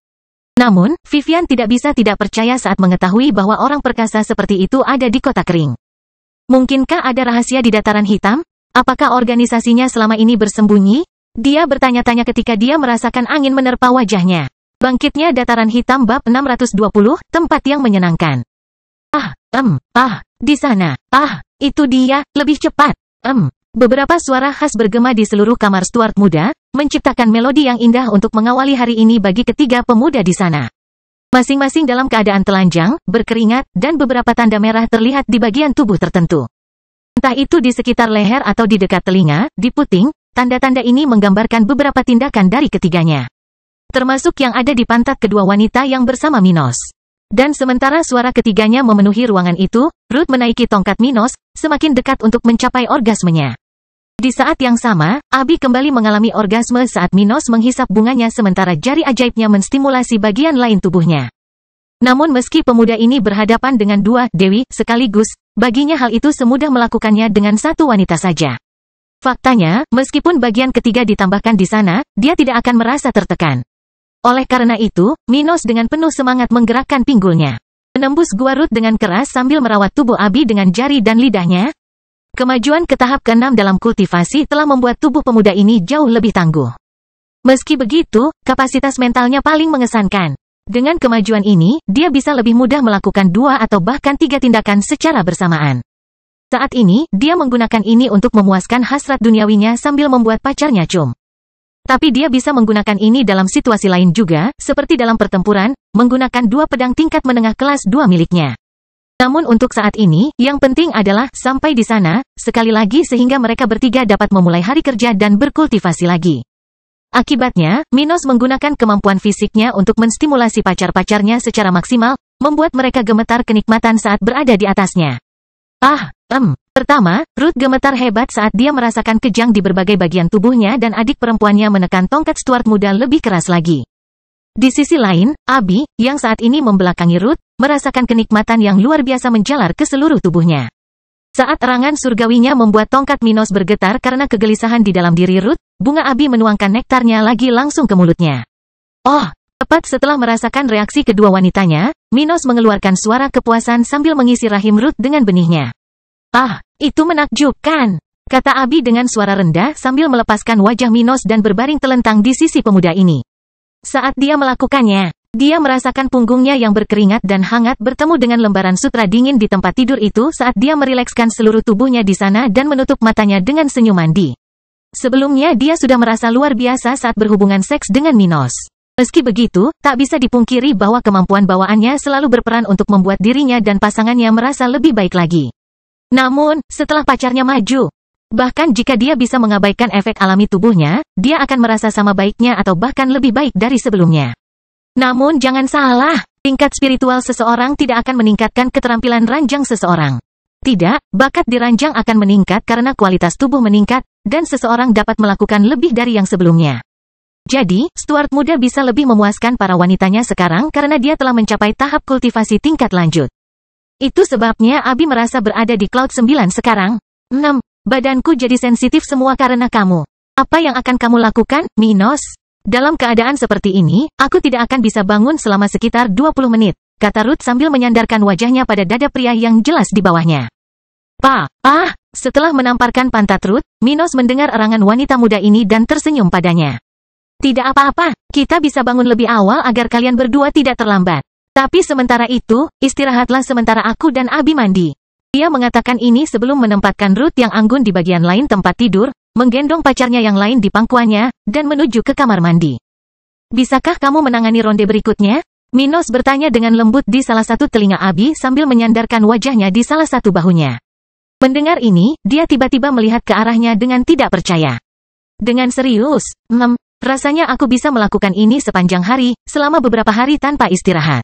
Namun, Vivian tidak bisa tidak percaya saat mengetahui bahwa orang perkasa seperti itu ada di kota kering. Mungkinkah ada rahasia di dataran hitam? Apakah organisasinya selama ini bersembunyi? Dia bertanya-tanya ketika dia merasakan angin menerpa wajahnya. Bangkitnya dataran hitam bab 620, tempat yang menyenangkan. Di sana. Itu dia, lebih cepat. Beberapa suara khas bergema di seluruh kamar Stuart muda, menciptakan melodi yang indah untuk mengawali hari ini bagi ketiga pemuda di sana. Masing-masing dalam keadaan telanjang, berkeringat, dan beberapa tanda merah terlihat di bagian tubuh tertentu. Entah itu di sekitar leher atau di dekat telinga, di puting, tanda-tanda ini menggambarkan beberapa tindakan dari ketiganya. Termasuk yang ada di pantat kedua wanita yang bersama Minos. Dan sementara suara ketiganya memenuhi ruangan itu, Ruth menaiki tongkat Minos, semakin dekat untuk mencapai orgasmenya. Di saat yang sama, Abi kembali mengalami orgasme saat Minos menghisap bunganya sementara jari ajaibnya menstimulasi bagian lain tubuhnya. Namun meski pemuda ini berhadapan dengan dua dewi sekaligus, baginya hal itu semudah melakukannya dengan satu wanita saja. Faktanya, meskipun bagian ketiga ditambahkan di sana, dia tidak akan merasa tertekan. Oleh karena itu, Minos dengan penuh semangat menggerakkan pinggulnya. Menembus gua Ruth dengan keras sambil merawat tubuh Abi dengan jari dan lidahnya. Kemajuan ke tahap ke-6 dalam kultivasi telah membuat tubuh pemuda ini jauh lebih tangguh. Meski begitu, kapasitas mentalnya paling mengesankan. Dengan kemajuan ini, dia bisa lebih mudah melakukan 2 atau bahkan 3 tindakan secara bersamaan. Saat ini, dia menggunakan ini untuk memuaskan hasrat duniawinya sambil membuat pacarnya cum. Tapi dia bisa menggunakan ini dalam situasi lain juga, seperti dalam pertempuran, menggunakan 2 pedang tingkat menengah kelas 2 miliknya. Namun untuk saat ini, yang penting adalah sampai di sana, sekali lagi sehingga mereka bertiga dapat memulai hari kerja dan berkultivasi lagi. Akibatnya, Minos menggunakan kemampuan fisiknya untuk menstimulasi pacar-pacarnya secara maksimal, membuat mereka gemetar kenikmatan saat berada di atasnya. Pertama, Ruth gemetar hebat saat dia merasakan kejang di berbagai bagian tubuhnya dan adik perempuannya menekan tongkat Stuart muda lebih keras lagi. Di sisi lain, Abi, yang saat ini membelakangi Ruth, merasakan kenikmatan yang luar biasa menjalar ke seluruh tubuhnya. Saat erangan surgawinya membuat tongkat Minos bergetar karena kegelisahan di dalam diri Ruth, bunga Abi menuangkan nektarnya lagi langsung ke mulutnya. Tepat setelah merasakan reaksi kedua wanitanya, Minos mengeluarkan suara kepuasan sambil mengisi rahim Ruth dengan benihnya. Itu menakjubkan, kata Abi dengan suara rendah sambil melepaskan wajah Minos dan berbaring telentang di sisi pemuda ini. Saat dia melakukannya, dia merasakan punggungnya yang berkeringat dan hangat bertemu dengan lembaran sutra dingin di tempat tidur itu saat dia merilekskan seluruh tubuhnya di sana dan menutup matanya dengan senyum mandi. Sebelumnya dia sudah merasa luar biasa saat berhubungan seks dengan Minos. Meski begitu, tak bisa dipungkiri bahwa kemampuan bawaannya selalu berperan untuk membuat dirinya dan pasangannya merasa lebih baik lagi. Namun, setelah pacarnya maju, bahkan jika dia bisa mengabaikan efek alami tubuhnya, dia akan merasa sama baiknya atau bahkan lebih baik dari sebelumnya. Namun jangan salah, tingkat spiritual seseorang tidak akan meningkatkan keterampilan ranjang seseorang. Tidak, bakat di ranjang akan meningkat karena kualitas tubuh meningkat, dan seseorang dapat melakukan lebih dari yang sebelumnya. Jadi, Stuart muda bisa lebih memuaskan para wanitanya sekarang karena dia telah mencapai tahap kultivasi tingkat lanjut. Itu sebabnya Abi merasa berada di Cloud 9 sekarang. 6. Badanku jadi sensitif semua karena kamu. Apa yang akan kamu lakukan, Minos? Dalam keadaan seperti ini, aku tidak akan bisa bangun selama sekitar 20 menit, kata Ruth sambil menyandarkan wajahnya pada dada pria yang jelas di bawahnya. Setelah menamparkan pantat Ruth, Minos mendengar erangan wanita muda ini dan tersenyum padanya. Tidak apa-apa, kita bisa bangun lebih awal agar kalian berdua tidak terlambat. Tapi sementara itu, istirahatlah sementara aku dan Abi mandi. Dia mengatakan ini sebelum menempatkan Ruth yang anggun di bagian lain tempat tidur, menggendong pacarnya yang lain di pangkuannya, dan menuju ke kamar mandi. Bisakah kamu menangani ronde berikutnya? Minos bertanya dengan lembut di salah satu telinga Abi sambil menyandarkan wajahnya di salah satu bahunya. Mendengar ini, dia tiba-tiba melihat ke arahnya dengan tidak percaya. Dengan serius, rasanya aku bisa melakukan ini sepanjang hari, selama beberapa hari tanpa istirahat.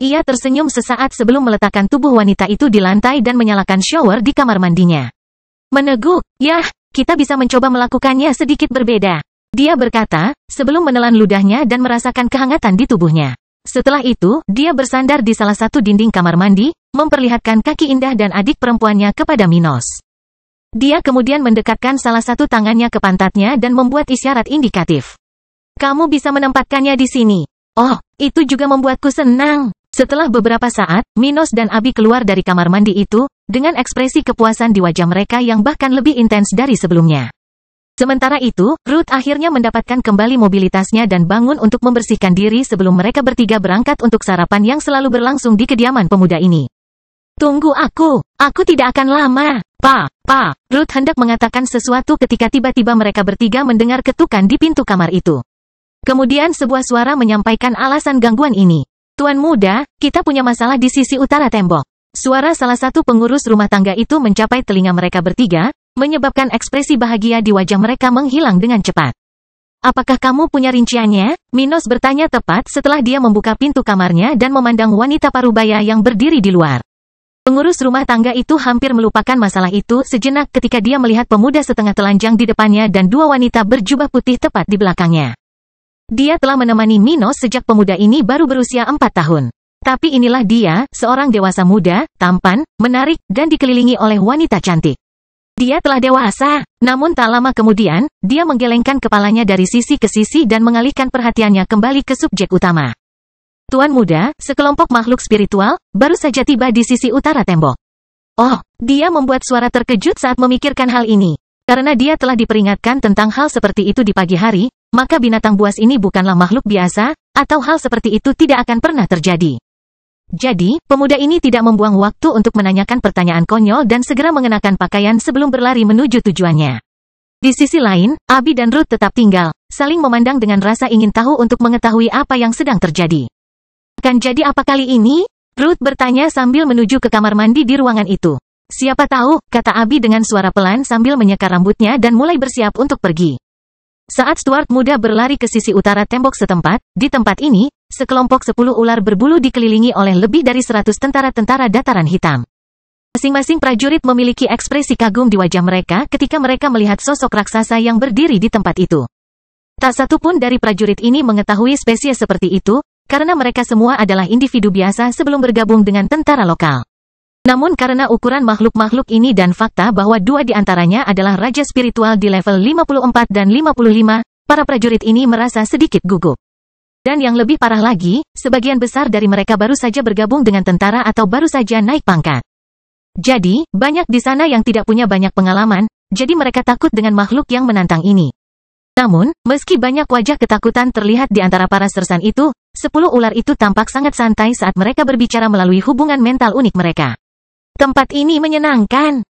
Ia tersenyum sesaat sebelum meletakkan tubuh wanita itu di lantai dan menyalakan shower di kamar mandinya. Meneguk, kita bisa mencoba melakukannya sedikit berbeda. Dia berkata, sebelum menelan ludahnya dan merasakan kehangatan di tubuhnya. Setelah itu, dia bersandar di salah satu dinding kamar mandi, memperlihatkan kaki indah dan adik perempuannya kepada Minos. Dia kemudian mendekatkan salah satu tangannya ke pantatnya dan membuat isyarat indikatif. Kamu bisa menempatkannya di sini. Itu juga membuatku senang. Setelah beberapa saat, Minos dan Abi keluar dari kamar mandi itu, dengan ekspresi kepuasan di wajah mereka yang bahkan lebih intens dari sebelumnya. Sementara itu, Ruth akhirnya mendapatkan kembali mobilitasnya dan bangun untuk membersihkan diri sebelum mereka bertiga berangkat untuk sarapan yang selalu berlangsung di kediaman pemuda ini. Tunggu aku tidak akan lama. Ruth hendak mengatakan sesuatu ketika tiba-tiba mereka bertiga mendengar ketukan di pintu kamar itu. Kemudian sebuah suara menyampaikan alasan gangguan ini. Tuan muda, kita punya masalah di sisi utara tembok. Suara salah satu pengurus rumah tangga itu mencapai telinga mereka bertiga, menyebabkan ekspresi bahagia di wajah mereka menghilang dengan cepat. Apakah kamu punya rinciannya? Minos bertanya tepat setelah dia membuka pintu kamarnya dan memandang wanita parubaya yang berdiri di luar. Pengurus rumah tangga itu hampir melupakan masalah itu sejenak ketika dia melihat pemuda setengah telanjang di depannya dan dua wanita berjubah putih tepat di belakangnya. Dia telah menemani Minos sejak pemuda ini baru berusia 4 tahun. Tapi inilah dia, seorang dewasa muda, tampan, menarik, dan dikelilingi oleh wanita cantik. Dia telah dewasa, namun tak lama kemudian, dia menggelengkan kepalanya dari sisi ke sisi dan mengalihkan perhatiannya kembali ke subjek utama. Tuan muda, sekelompok makhluk spiritual, baru saja tiba di sisi utara tembok. Oh, dia membuat suara terkejut saat memikirkan hal ini. Karena dia telah diperingatkan tentang hal seperti itu di pagi hari, maka binatang buas ini bukanlah makhluk biasa, atau hal seperti itu tidak akan pernah terjadi. Jadi, pemuda ini tidak membuang waktu untuk menanyakan pertanyaan konyol dan segera mengenakan pakaian sebelum berlari menuju tujuannya. Di sisi lain, Abi dan Ruth tetap tinggal, saling memandang dengan rasa ingin tahu untuk mengetahui apa yang sedang terjadi. Akan jadi apa kali ini? Ruth bertanya sambil menuju ke kamar mandi di ruangan itu. Siapa tahu, kata Abi dengan suara pelan sambil menyeka rambutnya dan mulai bersiap untuk pergi. Saat Stuart muda berlari ke sisi utara tembok setempat, di tempat ini, sekelompok 10 ular berbulu dikelilingi oleh lebih dari 100 tentara-tentara dataran hitam. Masing-masing prajurit memiliki ekspresi kagum di wajah mereka ketika mereka melihat sosok raksasa yang berdiri di tempat itu. Tak satu pun dari prajurit ini mengetahui spesies seperti itu, karena mereka semua adalah individu biasa sebelum bergabung dengan tentara lokal. Namun karena ukuran makhluk-makhluk ini dan fakta bahwa dua di antaranya adalah raja spiritual di level 54 dan 55, para prajurit ini merasa sedikit gugup. Dan yang lebih parah lagi, sebagian besar dari mereka baru saja bergabung dengan tentara atau baru saja naik pangkat. Jadi, banyak di sana yang tidak punya banyak pengalaman, jadi mereka takut dengan makhluk yang menantang ini. Namun, meski banyak wajah ketakutan terlihat di antara para sersan itu, 10 ular itu tampak sangat santai saat mereka berbicara melalui hubungan mental unik mereka. Tempat ini menyenangkan.